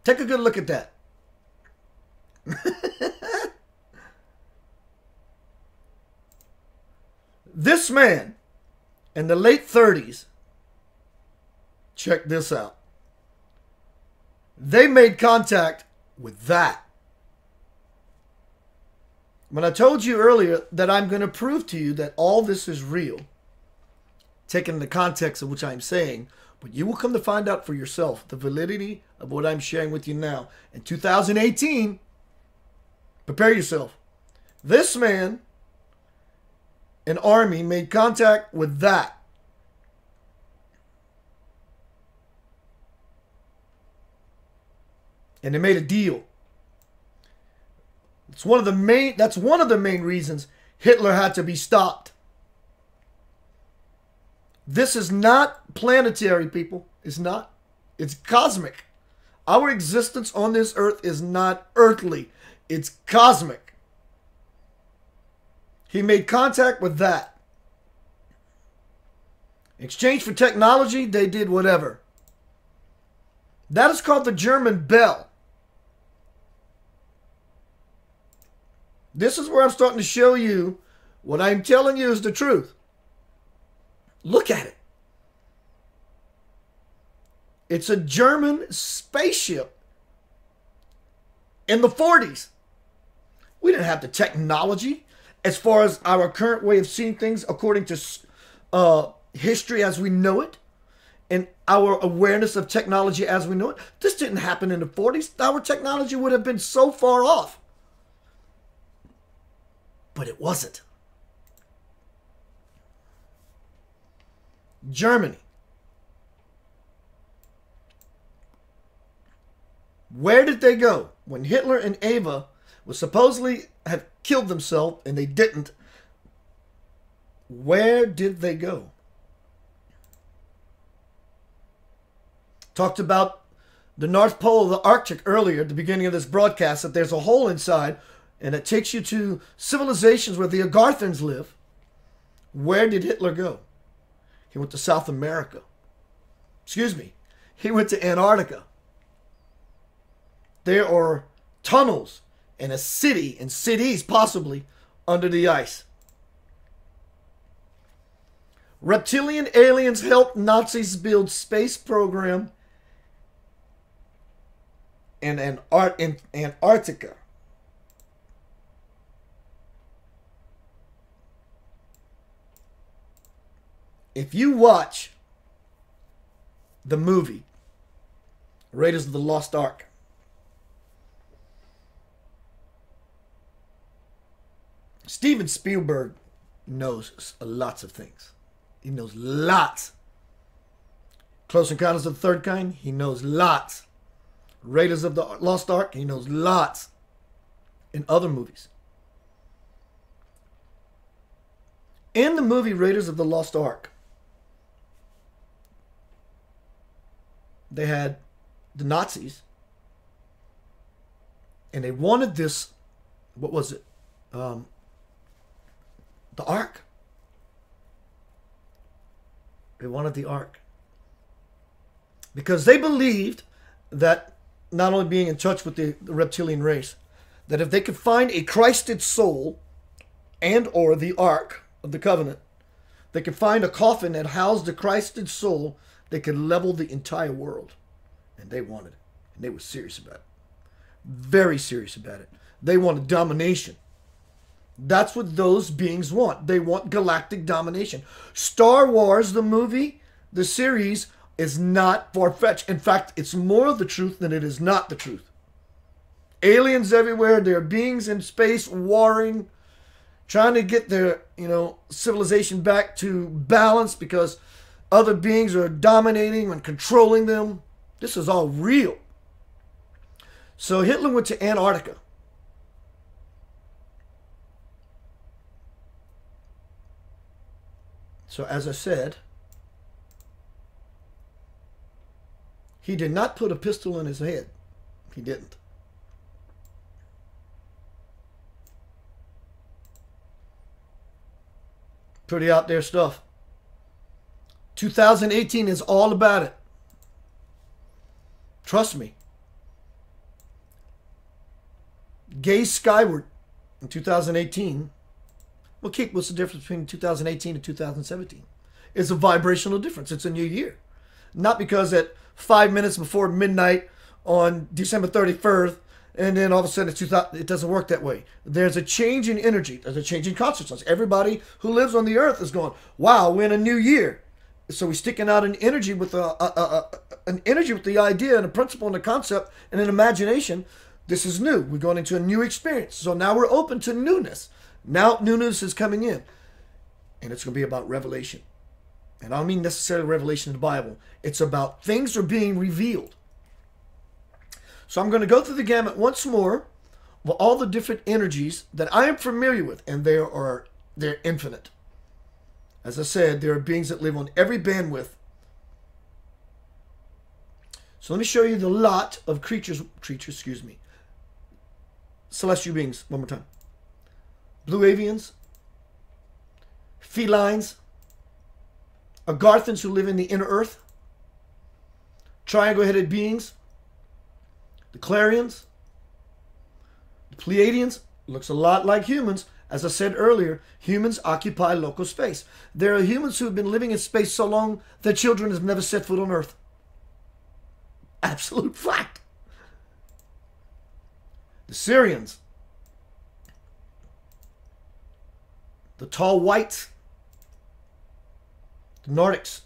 Take a good look at that. This man in the late 30s, check this out. They made contact with that. When I told you earlier that I'm going to prove to you that all this is real, taken in the context of which I'm saying, but you will come to find out for yourself the validity of what I'm sharing with you now. In 2018, prepare yourself. This man, an army, made contact with that. And they made a deal. That's one of the main reasons Hitler had to be stopped. This is not planetary, people. It's not. It's cosmic. Our existence on this earth is not earthly. It's cosmic. He made contact with that. In exchange for technology, they did whatever. That is called the German Bell. This is where I'm starting to show you what I'm telling you is the truth. Look at it. It's a German spaceship in the 40s. We didn't have the technology as far as our current way of seeing things according to history as we know it and our awareness of technology as we know it. This didn't happen in the 40s. Our technology would have been so far off. But it wasn't. Germany. Where did they go? When Hitler and Eva would supposedly have killed themselves and they didn't, where did they go? Talked about the North Pole of the Arctic earlier at the beginning of this broadcast, that there's a hole inside and it takes you to civilizations where the Agarthans live. Where did Hitler go? He went to South America. Excuse me. He went to Antarctica. There are tunnels and a city and cities possibly under the ice. Reptilian aliens helped Nazis build space program in Antarctica. If you watch the movie Raiders of the Lost Ark, Steven Spielberg knows lots of things. He knows lots. Close Encounters of the Third Kind, he knows lots. Raiders of the Lost Ark, he knows lots. In other movies. In the movie Raiders of the Lost Ark, they had the Nazis, and they wanted this, what was it? The Ark. They wanted the Ark. Because they believed that, not only being in touch with the reptilian race, that if they could find a Christed soul and or the Ark of the Covenant, they could find a coffin that housed the Christed soul, they could level the entire world. And they wanted it. And they were serious about it. Very serious about it. They wanted domination. That's what those beings want. They want galactic domination. Star Wars, the movie, the series, is not far-fetched. In fact, it's more of the truth than it is not the truth. Aliens everywhere. There are beings in space warring, trying to get their, civilization back to balance because other beings are dominating and controlling them. This is all real. So Hitler went to Antarctica. So as I said, he did not put a pistol in his head. He didn't. Pretty out there stuff. 2018 is all about it. Trust me. Gaze skyward in 2018. Well, Keith, what's the difference between 2018 and 2017? It's a vibrational difference. It's a new year. Not because at 5 minutes before midnight on December 31st, and then all of a sudden it doesn't work that way. There's a change in energy. There's a change in consciousness. Everybody who lives on the earth is going, wow, we're in a new year. So we're sticking out an energy with the idea and a principle and a concept and an imagination. This is new. We're going into a new experience. So now we're open to newness. Now newness is coming in. And it's going to be about revelation. And I don't mean necessarily revelation in the Bible. It's about things are being revealed. So I'm going to go through the gamut once more of all the different energies that I am familiar with. And they're infinite. As I said, there are beings that live on every bandwidth. So let me show you the lot of celestial beings one more time. Blue avians, felines, Agarthans who live in the inner earth, triangle-headed beings, the Clarions, the Pleiadians, looks a lot like humans. As I said earlier, humans occupy local space. There are humans who have been living in space so long their children have never set foot on Earth. Absolute fact. The Syrians, the tall whites, the Nordics.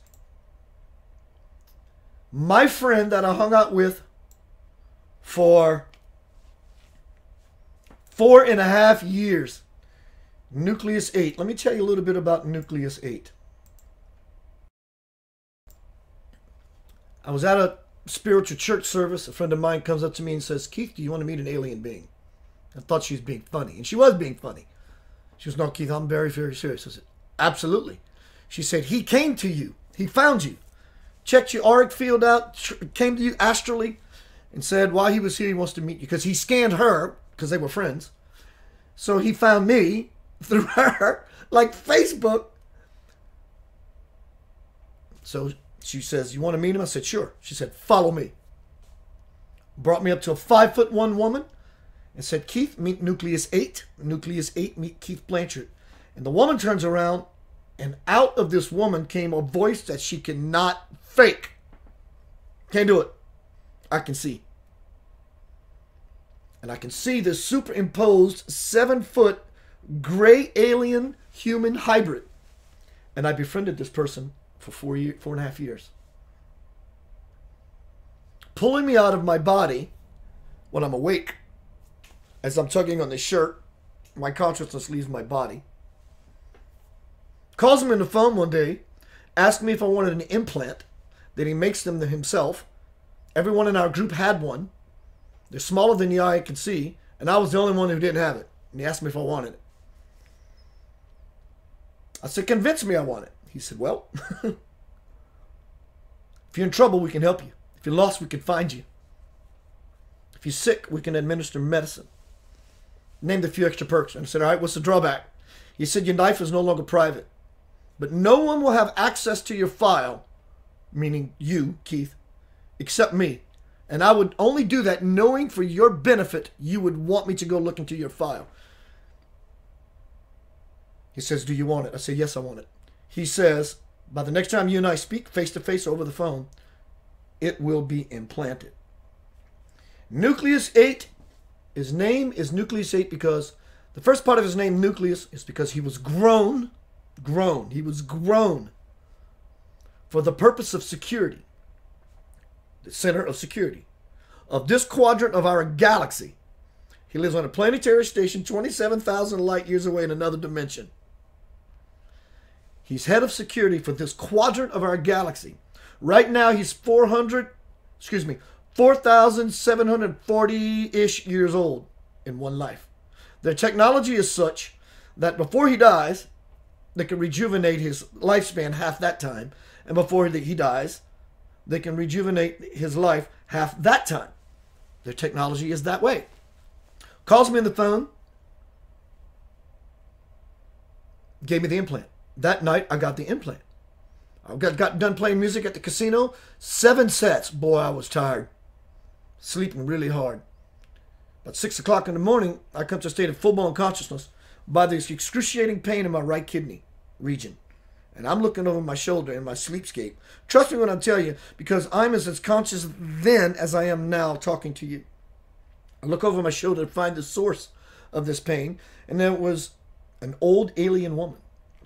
My friend that I hung out with for 4.5 years, Nucleus 8. Let me tell you a little bit about Nucleus 8. I was at a spiritual church service. A friend of mine comes up to me and says, Keith, do you want to meet an alien being? I thought she was being funny. And she was being funny. She goes, no, Keith, I'm very, very serious. I said, absolutely. She said, he came to you. He found you. Checked your auric field out. Came to you astrally. And said while he was here, he wants to meet you. Because he scanned her. Because they were friends. So he found me through her. Like Facebook. So she says, you want to meet him? I said, sure. She said, follow me. Brought me up to a 5'1" woman. And said, Keith, meet Nucleus 8. Nucleus 8, meet Keith Blanchard. And the woman turns around, and out of this woman came a voice that she cannot fake. Can't do it. I can see. And I can see this superimposed 7-foot gray alien human hybrid. And I befriended this person for 4.5 years. Pulling me out of my body when I'm awake. As I'm tugging on the shirt, my consciousness leaves my body. Calls me on the phone one day, asked me if I wanted an implant, that he makes them himself. Everyone in our group had one. They're smaller than the eye can see, and I was the only one who didn't have it. And he asked me if I wanted it. I said, convince me I want it. He said, well, if you're in trouble, we can help you. If you're lost, we can find you. If you're sick, we can administer medicine. Named a few extra perks. And I said, all right, what's the drawback? He said, your knife is no longer private. But no one will have access to your file, meaning you, Keith, except me. And I would only do that knowing for your benefit you would want me to go look into your file. He says, do you want it? I said, yes, I want it. He says, by the next time you and I speak face-to-face over the phone, it will be implanted. Nucleus 8, his name is Nucleus 8 because the first part of his name, Nucleus, is because he was grown. He was grown for the purpose of security. The center of security of this quadrant of our galaxy. He lives on a planetary station 27,000 light years away in another dimension. He's head of security for this quadrant of our galaxy. Right now he's 4,740-ish years old in one life. Their technology is such that before he dies, they can rejuvenate his lifespan half that time. And before he dies, they can rejuvenate his life half that time. Their technology is that way. Calls me on the phone. Gave me the implant. That night, I got the implant. I got done playing music at the casino. 7 sets. Boy, I was tired. Sleeping really hard. About 6 o'clock in the morning, I come to a state of full-blown consciousness by this excruciating pain in my right kidney region. And I'm looking over my shoulder in my sleepscape. Trust me when I tell you, because I'm as conscious then as I am now talking to you. I look over my shoulder to find the source of this pain, and there was an old alien woman.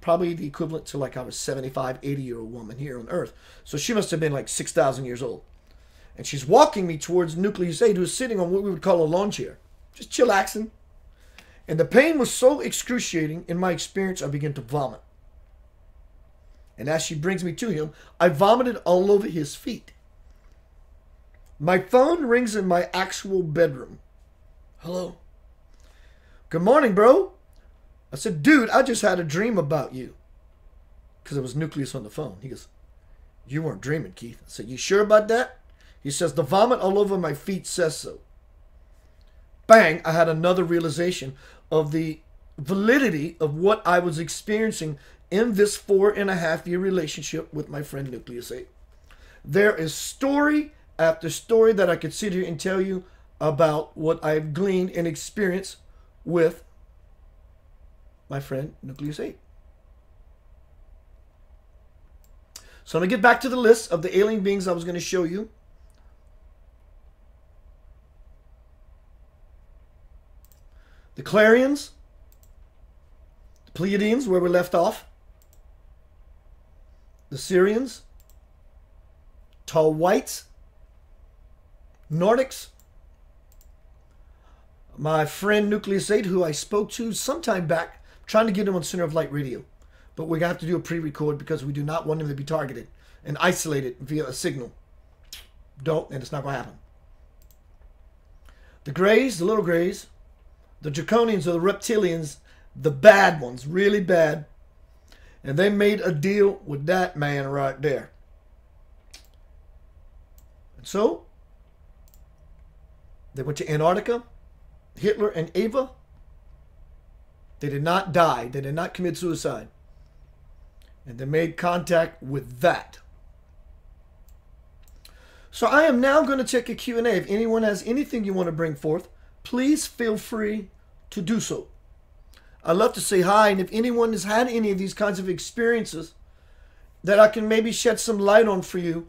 Probably the equivalent to like our 75, 80-year-old woman here on Earth. So she must have been like 6,000 years old. And she's walking me towards Nucleus 8, who's sitting on what we would call a lawn chair. Just chillaxing. And the pain was so excruciating, in my experience, I began to vomit. And as she brings me to him, I vomited all over his feet. My phone rings in my actual bedroom. Hello. Good morning, bro. I said, dude, I just had a dream about you. Because it was Nucleus on the phone. He goes, you weren't dreaming, Keith. I said, you sure about that? He says, the vomit all over my feet says so. Bang, I had another realization of the validity of what I was experiencing in this 4.5-year relationship with my friend Nucleus 8. There is story after story that I could sit here and tell you about what I've gleaned and experienced with my friend Nucleus 8. So I'm going to get back to the list of the alien beings I was going to show you. The Clarions, the Pleiadians, where we left off, the Syrians, Tall Whites, Nordics, my friend Nucleus 8, who I spoke to sometime back, trying to get him on Center of Light Radio. But we're going to have to do a pre-record because we do not want him to be targeted and isolated via a signal. Don't, and it's not going to happen. The Greys, the little Greys, the Draconians or the Reptilians, the bad ones, really bad. And they made a deal with that man right there. And so, they went to Antarctica. Hitler and Eva, they did not die. They did not commit suicide. And they made contact with that. So I am now going to take a Q&A. If anyone has anything you want to bring forth, please feel free to do so. I'd love to say hi, and if anyone has had any of these kinds of experiences that I can maybe shed some light on for you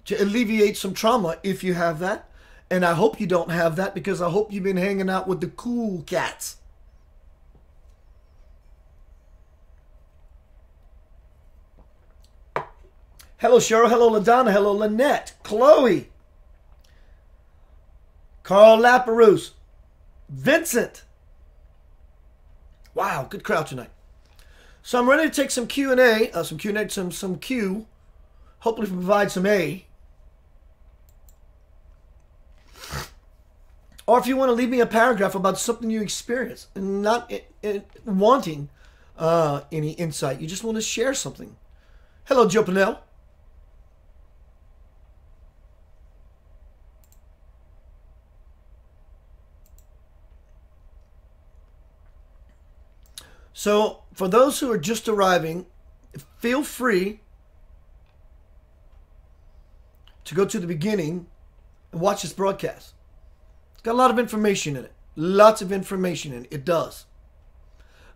to alleviate some trauma if you have that. And I hope you don't have that because I hope you've been hanging out with the cool cats. Hello, Cheryl. Hello, LaDonna. Hello, Lynette. Chloe. Carl Laperouse. Vincent. Wow, good crowd tonight. So I'm ready to take some Q&A, some Q. Hopefully provide some A. Or if you want to leave me a paragraph about something you experienced and not wanting any insight. You just want to share something. Hello, Joe Pinnell. So, for those who are just arriving, feel free to go to the beginning and watch this broadcast. It's got a lot of information in it. Lots of information in it. It does.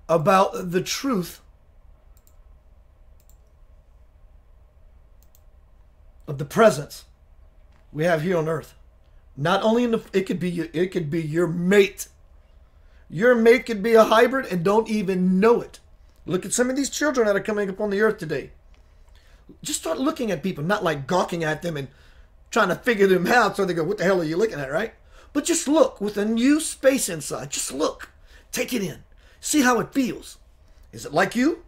About the truth of the presence we have here on Earth. Not only in the, it could be your mate. Your mate could be a hybrid and don't even know it. Look at some of these children that are coming up on the earth today. Just start looking at people, not like gawking at them and trying to figure them out so they go, what the hell are you looking at, right? But just look with a new space inside. Just look. Take it in. See how it feels. Is it like you?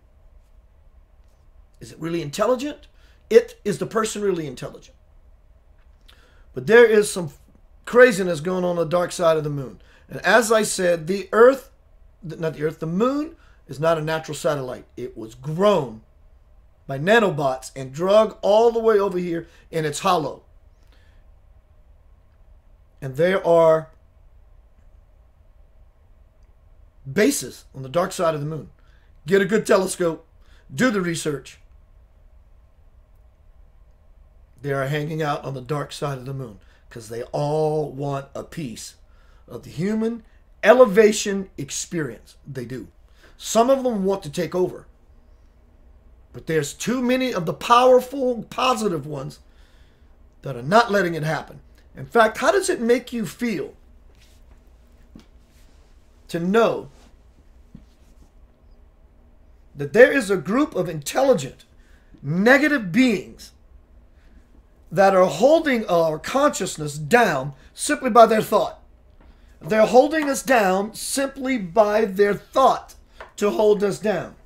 Is it really intelligent? Is the person really intelligent? But there is some craziness going on the dark side of the moon. And as I said, the moon is not a natural satellite. It was grown by nanobots and drug all the way over here, and it's hollow. And there are bases on the dark side of the moon. Get a good telescope. Do the research. They are hanging out on the dark side of the moon because they all want a piece of the human elevation experience. They do. Some of them want to take over. But there's too many of the powerful, positive ones that are not letting it happen. In fact, how does it make you feel to know that there is a group of intelligent, negative beings that are holding our consciousness down simply by their thought? They're holding us down simply by their thought to hold us down.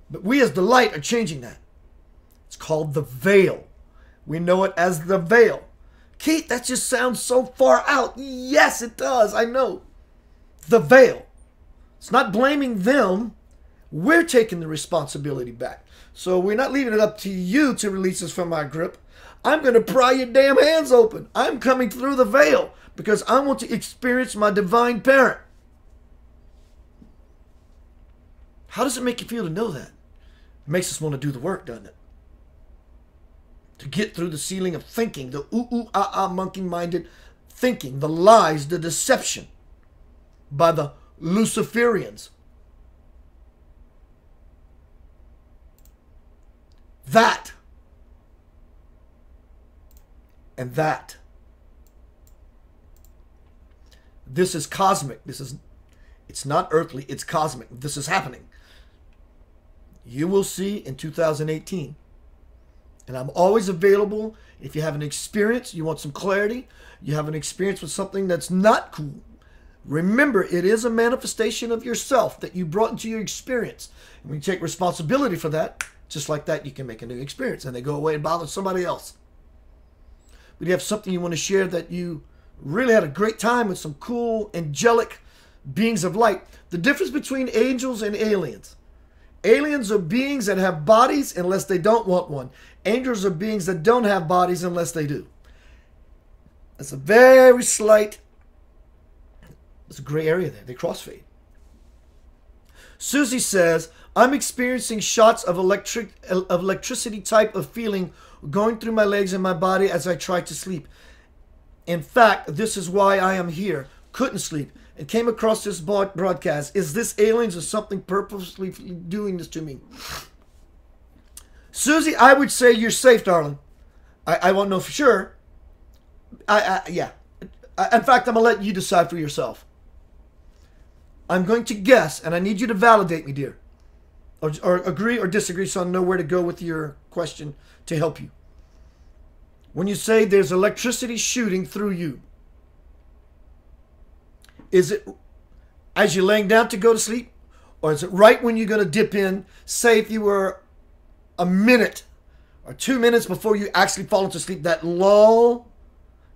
But we as the light are changing that. It's called the veil. We know it as the veil. Keith, that just sounds so far out. Yes, it does. I know. The veil. It's not blaming them. We're taking the responsibility back. So we're not leaving it up to you to release us from our grip. I'm going to pry your damn hands open. I'm coming through the veil because I want to experience my divine parent. How does it make you feel to know that? It makes us want to do the work, doesn't it? To get through the ceiling of thinking, the monkey-minded thinking, the lies, the deception by the Luciferians. That and that. This is cosmic. It's not earthly, it's cosmic. This is happening. You will see in 2018. And I'm always available if you have an experience, you want some clarity, you have an experience with something that's not cool. Remember, it is a manifestation of yourself that you brought into your experience. And when you take responsibility for that, just like that, you can make a new experience. And they go away and bother somebody else. But you have something you want to share that you really had a great time with some cool, angelic beings of light. The difference between angels and aliens. Aliens are beings that have bodies unless they don't want one. Angels are beings that don't have bodies unless they do. It's a very slight, it's a gray area there. They crossfade. Susie says, I'm experiencing shots of electricity type of feeling going through my legs and my body as I try to sleep. In fact, this is why I am here. Couldn't sleep and came across this broadcast. Is this aliens or something purposely doing this to me? Susie, I would say you're safe, darling. I won't know for sure. Yeah. In fact, I'm going to let you decide for yourself. I'm going to guess, and I need you to validate me, dear. Or agree or disagree so I know where to go with your question to help you. When you say there's electricity shooting through you, is it as you're laying down to go to sleep? Or is it right when you're going to dip in? Say if you were a minute or 2 minutes before you actually fall into sleep, that lull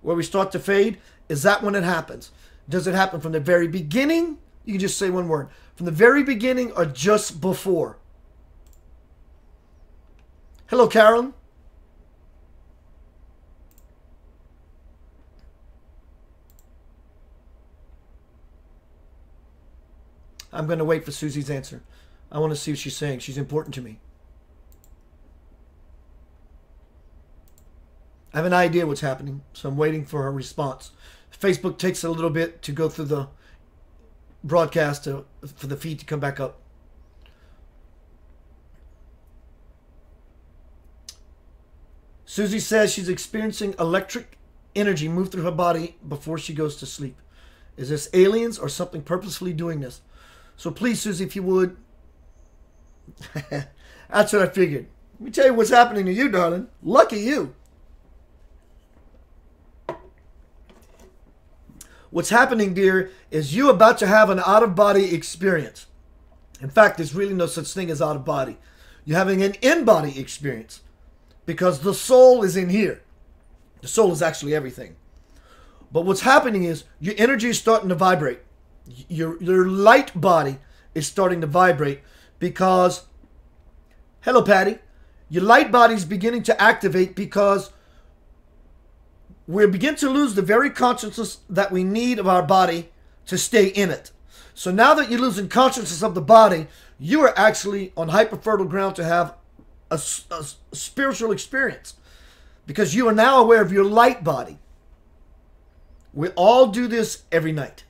where we start to fade, is that when it happens? Does it happen from the very beginning? You can just say one word. From the very beginning or just before? Hello, Carolyn. I'm going to wait for Susie's answer. I want to see what she's saying. She's important to me. I have an idea what's happening, so I'm waiting for her response. Facebook takes a little bit to go through the broadcast for the feed to come back up. Susie says she's experiencing energy move through her body before she goes to sleep. Is this aliens or something purposefully doing this? So please, Susie, if you would. That's what I figured. Let me tell you what's happening to you, darling. Lucky you. What's happening, dear, is you about to have an out-of-body experience. In fact, there's really no such thing as out-of-body. You're having an in-body experience because the soul is in here. The soul is actually everything. But what's happening is your energy is starting to vibrate. Your light body is starting to vibrate because, hello, Patty, your light body is beginning to activate because we begin to lose the very consciousness that we need of our body to stay in it. So now that you're losing consciousness of the body, you are actually on hyperfertile ground to have a spiritual experience because you are now aware of your light body. We all do this every night.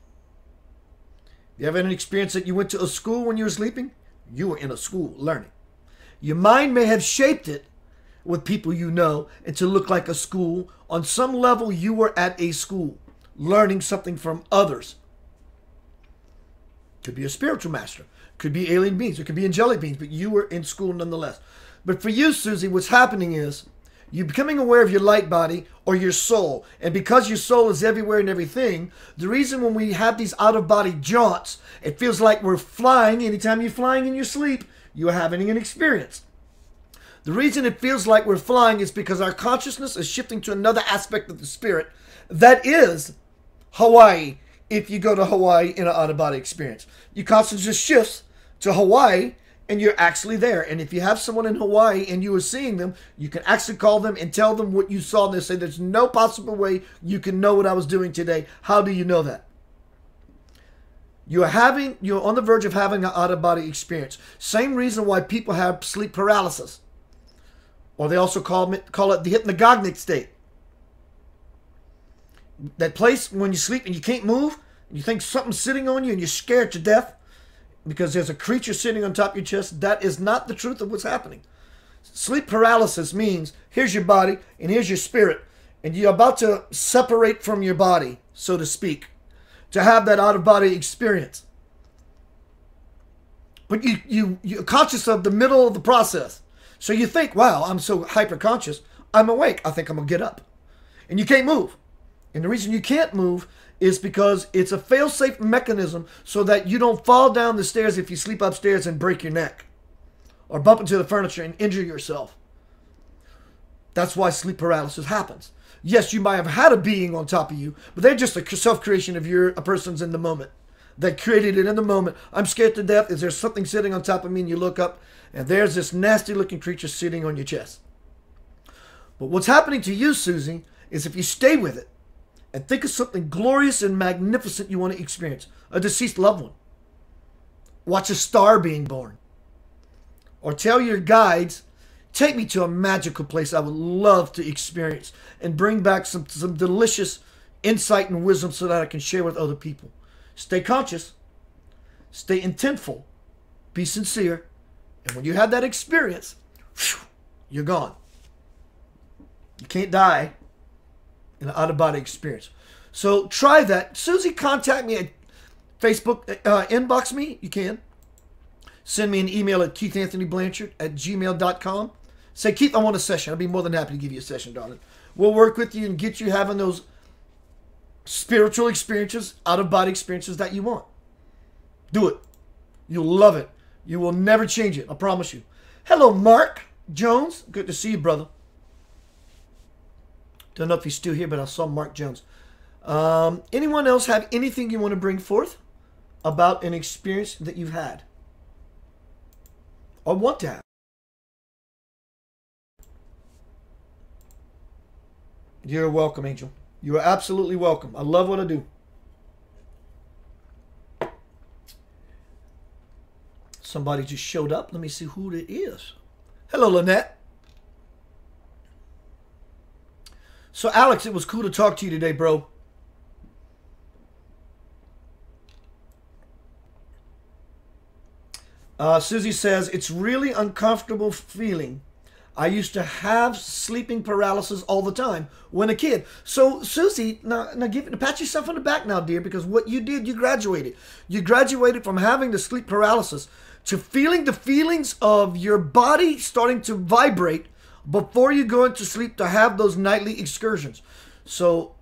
You ever had an experience that you went to a school when you were sleeping? You were in a school learning. Your mind may have shaped it with people you know and to look like a school. On some level, you were at a school learning something from others. Could be a spiritual master. Could be alien beings. It could be angelic beings, but you were in school nonetheless. But for you, Susie, what's happening is you're becoming aware of your light body or your soul. And because your soul is everywhere and everything, the reason when we have these out-of-body jaunts, it feels like we're flying. Anytime you're flying in your sleep, you're having an experience. The reason it feels like we're flying is because our consciousness is shifting to another aspect of the spirit. That is Hawaii. If you go to Hawaii in an out-of-body experience, your consciousness shifts to Hawaii and you're actually there. And if you have someone in Hawaii and you are seeing them, you can actually call them and tell them what you saw. And they say, there's no possible way you can know what I was doing today. How do you know that? You're on the verge of having an out-of-body experience. Same reason why people have sleep paralysis. Or they also call it the hypnagogic state. That place when you sleep and you can't move, you think something's sitting on you and you're scared to death because there's a creature sitting on top of your chest. That is not the truth of what's happening. Sleep paralysis means here's your body and here's your spirit, and you're about to separate from your body, so to speak, to have that out-of-body experience. But you're conscious of the middle of the process. So you think, wow, I'm so hyper-conscious. I'm awake. I think I'm going to get up. And you can't move. And the reason you can't move is because it's a fail-safe mechanism so that you don't fall down the stairs if you sleep upstairs and break your neck. Or bump into the furniture and injure yourself. That's why sleep paralysis happens. Yes, you might have had a being on top of you, but they're just a self-creation of a person's in the moment. They created it in the moment. I'm scared to death. Is there something sitting on top of me? And you look up, and there's this nasty-looking creature sitting on your chest. But what's happening to you, Susie, is if you stay with it and think of something glorious and magnificent you want to experience, a deceased loved one, watch a star being born, or tell your guides, take me to a magical place I would love to experience and bring back some delicious insight and wisdom so that I can share with other people. Stay conscious, stay intentful, be sincere, and when you have that experience, whew, you're gone. You can't die in an out-of-body experience. So try that. Susie, contact me at Facebook, inbox me, you can. Send me an email at keithanthonyblanchard@gmail.com. Say, Keith, I want a session. I'll be more than happy to give you a session, darling. We'll work with you and get you having those spiritual experiences, out-of-body experiences that you want. Do it. You'll love it. You will never change it. I promise you. Hello, Mark Jones. Good to see you, brother. Don't know if he's still here, but I saw Mark Jones. Anyone else have anything you want to bring forth about an experience that you've had or want to have? You're welcome, Angel. You are absolutely welcome. I love what I do. Somebody just showed up. Let me see who it is. Hello, Lynette. So, Alex, it was cool to talk to you today, bro. Susie says, it's really uncomfortable feeling. I used to have sleeping paralysis all the time when a kid. So, Susie, now pat yourself on the back now, dear, because what you did, you graduated. You graduated from having the sleep paralysis to feeling the feelings of your body starting to vibrate before you go into sleep, to have those nightly excursions. So,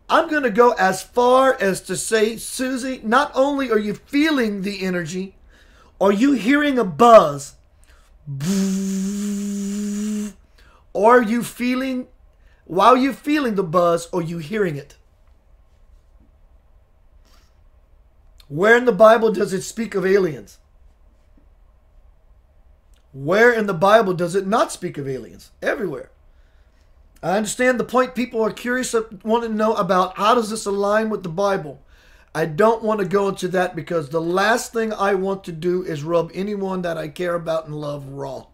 I'm going to go as far as to say, Susie, not only are you feeling the energy, are you hearing a buzz? Or are you feeling, while you're feeling the buzz, are you hearing it? Where in the Bible does it speak of aliens? Where in the Bible does it not speak of aliens? Everywhere. I understand the point. People are curious, want to know about how does this align with the Bible. I don't want to go into that because the last thing I want to do is rub anyone that I care about and love wrong.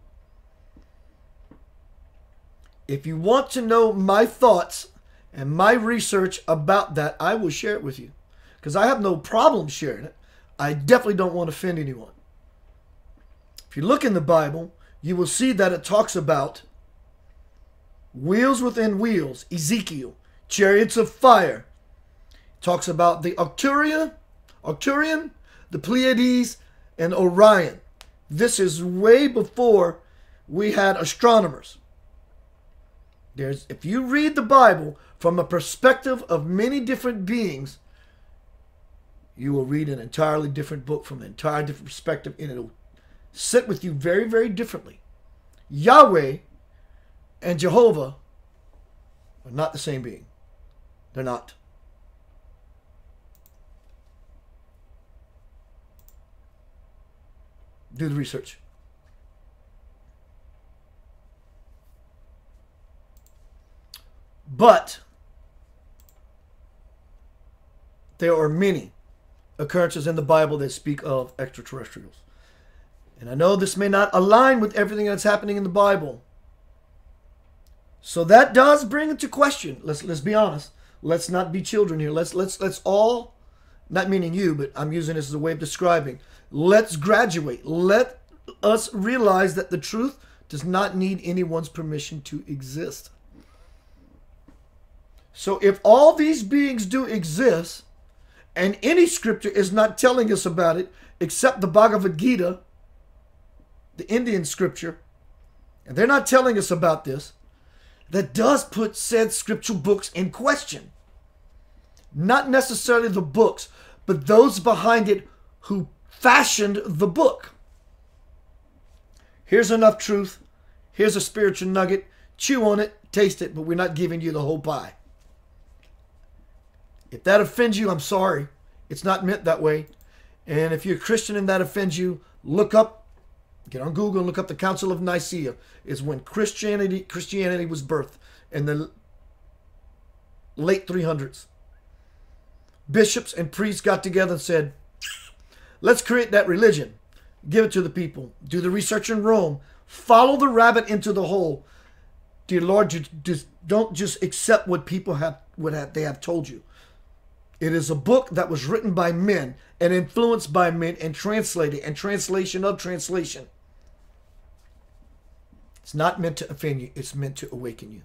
If you want to know my thoughts and my research about that, I will share it with you. Because I have no problem sharing it. I definitely don't want to offend anyone. If you look in the Bible, you will see that it talks about wheels within wheels, Ezekiel, chariots of fire. It talks about the Arcturian, the Pleiades, and Orion. This is way before we had astronomers. If you read the Bible from a perspective of many different beings, you will read an entirely different book from an entirely different perspective, and it'll sit with you very, very differently. Yahweh and Jehovah are not the same being. They're not. Do the research. But there are many occurrences in the Bible that speak of extraterrestrials. And I know this may not align with everything that's happening in the Bible. So that does bring into question. Let's be honest. Let's not be children here. Let's all, not meaning you, but I'm using this as a way of describing. Let's graduate. Let us realize that the truth does not need anyone's permission to exist. So if all these beings do exist, and any scripture is not telling us about it, except the Bhagavad Gita, the Indian scripture, and they're not telling us about this, that does put said scriptural books in question. Not necessarily the books, but those behind it who fashioned the book. Here's enough truth. Here's a spiritual nugget. Chew on it, taste it, but we're not giving you the whole pie. If that offends you, I'm sorry. It's not meant that way. And if you're a Christian and that offends you, look up, get on Google and look up the Council of Nicaea. It's when Christianity was birthed in the late 300s. Bishops and priests got together and said, let's create that religion. Give it to the people. Do the research in Rome. Follow the rabbit into the hole. Dear Lord, don't just accept what people they have told you. It is a book that was written by men and influenced by men and translated and translation of translation. It's not meant to offend you. It's meant to awaken you.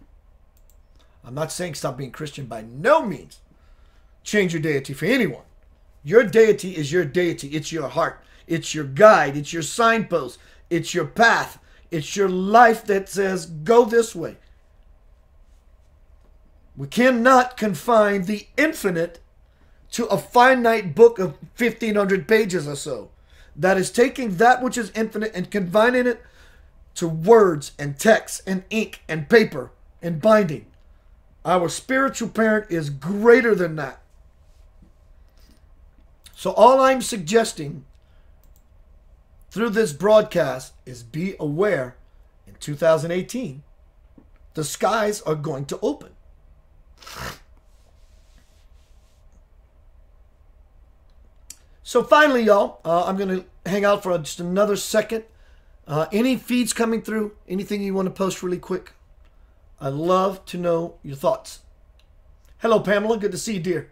I'm not saying stop being Christian by no means. Change your deity for anyone. Your deity is your deity. It's your heart. It's your guide. It's your signpost. It's your path. It's your life that says, go this way. We cannot confine the infinite to a finite book of 1,500 pages or so. That is taking that which is infinite and confining it to words and text and ink and paper and binding. Our spiritual parent is greater than that. So all I'm suggesting through this broadcast is be aware in 2018, the skies are going to open. So finally, y'all, I'm going to hang out for just another second. Any feeds coming through, anything you want to post really quick? I'd love to know your thoughts. Hello, Pamela. Good to see you, dear.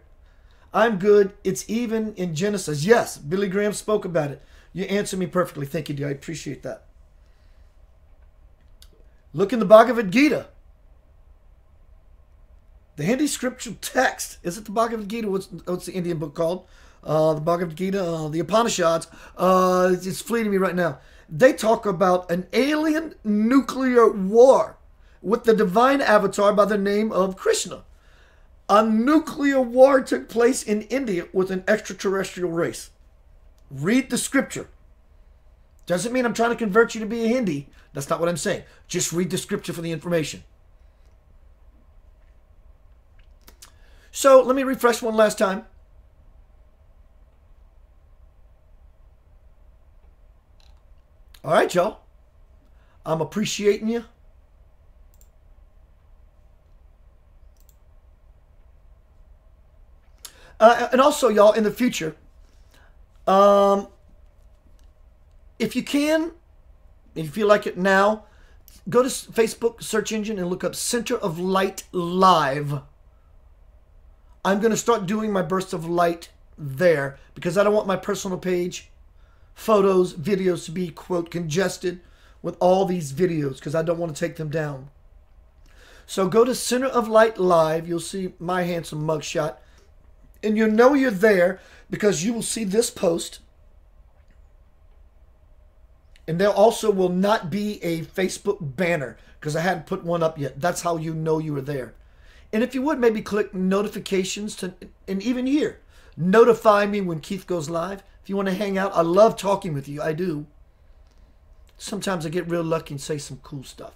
I'm good. It's even in Genesis. Yes, Billy Graham spoke about it. You answered me perfectly. Thank you, dear. I appreciate that. Look in the Bhagavad Gita. The Hindi scriptural text. Is it the Bhagavad Gita? What's the Indian book called? The Bhagavad Gita, the Upanishads. It's fleeting me right now. They talk about an alien nuclear war with the divine avatar by the name of Krishna. A nuclear war took place in India with an extraterrestrial race. Read the scripture. Doesn't mean I'm trying to convert you to be a Hindi. That's not what I'm saying. Just read the scripture for the information. So let me refresh one last time. All right, y'all. I'm appreciating you. And also, y'all, in the future, if you can, if you feel like it now, go to Facebook search engine and look up Center of Light Live. I'm going to start doing my bursts of light there because I don't want my personal page, photos, videos to be, quote, congested with all these videos because I don't want to take them down. So go to Center of Light Live. You'll see my handsome mugshot. And you'll know you're there because you will see this post. And there also will not be a Facebook banner because I hadn't put one up yet. That's how you know you were there. And if you would, maybe click notifications to, and even here, notify me when Keith goes live. If you want to hang out, I love talking with you. I do. Sometimes I get real lucky and say some cool stuff.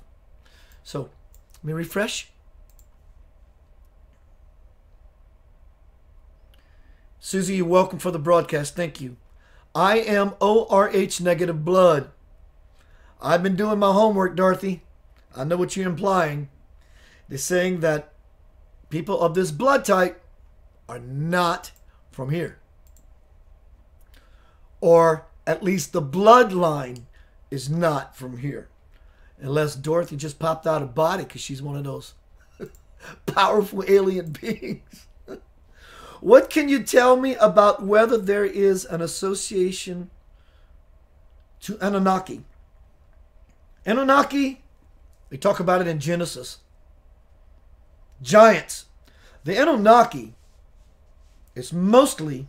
So, let me refresh. Susie, you're welcome for the broadcast. Thank you. I am ORH negative blood. I've been doing my homework, Dorothy. I know what you're implying. They're saying that people of this blood type are not from here. Or at least the bloodline is not from here. Unless Dorothy just popped out of body because she's one of those powerful alien beings. What can you tell me about whether there is an association to Anunnaki? Anunnaki, they talk about it in Genesis. Giants. The Anunnaki is mostly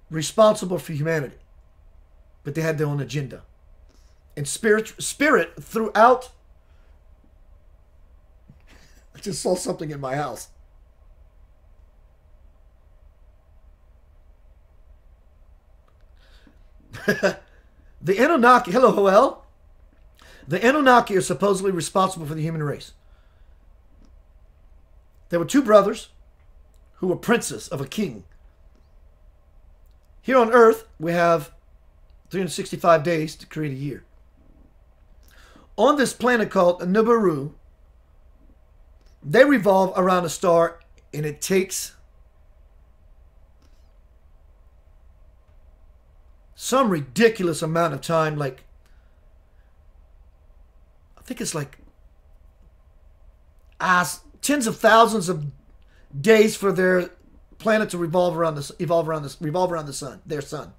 responsible for humanity, but they had their own agenda. And spirit throughout. I just saw something in my house. The Anunnaki, hello, Joel. The Anunnaki are supposedly responsible for the human race. There were two brothers who were princes of a king. Here on Earth, we have 365 days to create a year. On this planet called Nibiru, they revolve around a star, and it takes some ridiculous amount of time, like, I think it's like tens of thousands of days for their planet to revolve around the sun, their sun.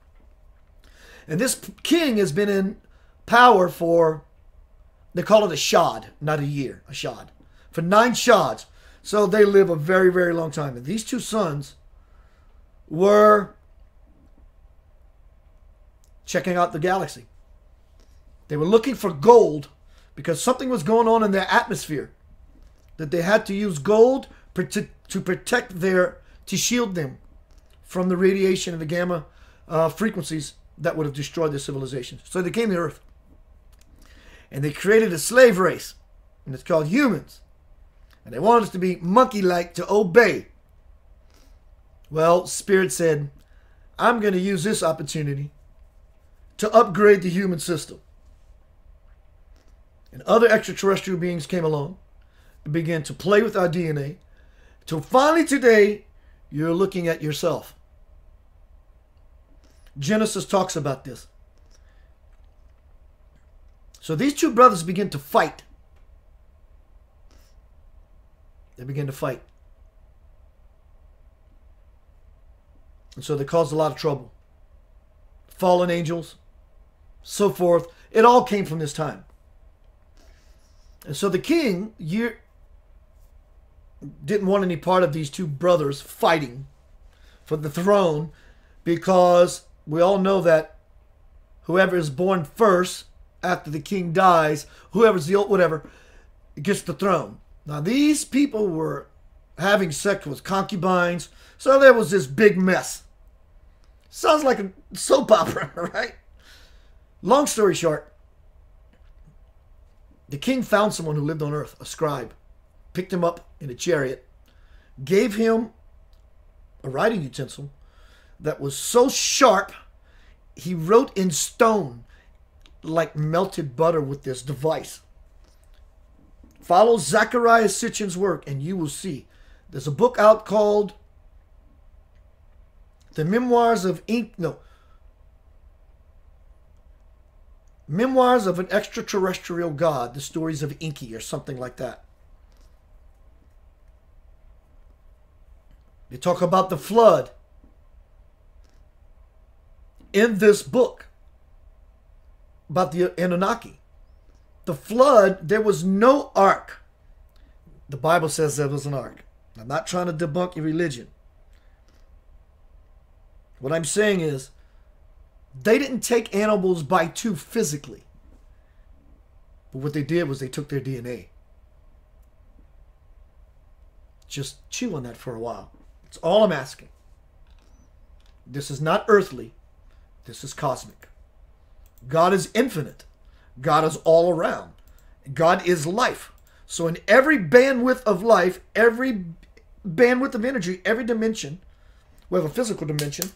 And this king has been in power for, they call it a shad, not a year, a shad, for 9 shads. So they live a very, very long time. And these two sons were checking out the galaxy. They were looking for gold because something was going on in their atmosphere that they had to use gold to protect to shield them from the radiation and the gamma frequencies that would have destroyed their civilization. So they came to Earth and they created a slave race, and it's called humans. And they wanted us to be monkey-like, to obey. Well, Spirit said, I'm going to use this opportunity to upgrade the human system. And other extraterrestrial beings came along and began to play with our DNA till finally today you're looking at yourself. Genesis talks about this. So these two brothers begin to fight. They begin to fight. And so they caused a lot of trouble. Fallen angels, so forth. It all came from this time. And so the king didn't want any part of these two brothers fighting for the throne, because we all know that whoever is born first after the king dies, whoever's the old whatever, gets the throne. Now these people were having sex with concubines, so there was this big mess. Sounds like a soap opera, right? Long story short, the king found someone who lived on earth, a scribe, picked him up in a chariot, gave him a writing utensil that was so sharp, he wrote in stone like melted butter with this device. Follow Zachariah Sitchin's work and you will see. There's a book out called The Memoirs of Memoirs of an Extraterrestrial God, The Stories of Inky, or something like that. They talk about the flood in this book, about the Anunnaki. The flood, there was no ark. The Bible says there was an ark. I'm not trying to debunk your religion. What I'm saying is, they didn't take animals by two physically. But what they did was they took their DNA. Just chew on that for a while. That's all I'm asking. This is not earthly. This is cosmic. God is infinite. God is all around. God is life. So in every bandwidth of life, every bandwidth of energy, every dimension, we have a physical dimension,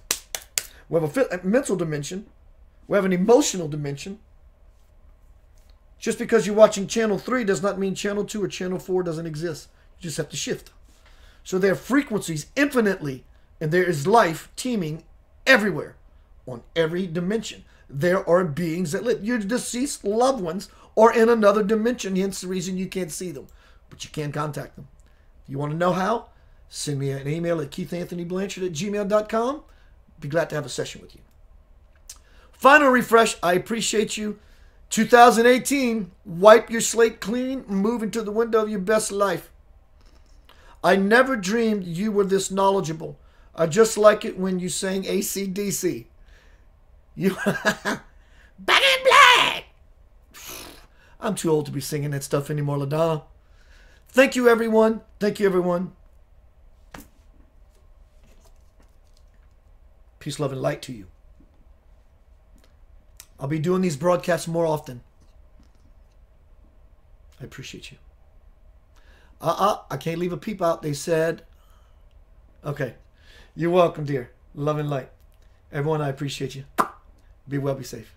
we have a mental dimension, we have an emotional dimension. Just because you're watching channel 3 does not mean channel 2 or channel 4 doesn't exist. You just have to shift. So there are frequencies infinitely, and there is life teeming everywhere on every dimension. There are beings that live. Your deceased loved ones are in another dimension, hence the reason you can't see them. But you can contact them. If you want to know how, send me an email at keithanthonyblanchard@gmail.com. Be glad to have a session with you. Final refresh. I appreciate you. 2018, wipe your slate clean, move into the window of your best life. I never dreamed you were this knowledgeable. I just like it when you sang AC/DC. You Back in Black. I'm too old to be singing that stuff anymore, LaDonna. Thank you, everyone. Thank you, everyone. Peace, love, and light to you. I'll be doing these broadcasts more often. I appreciate you. I can't leave a peep out, they said. Okay. You're welcome, dear. Love and light. Everyone, I appreciate you. Be well, be safe.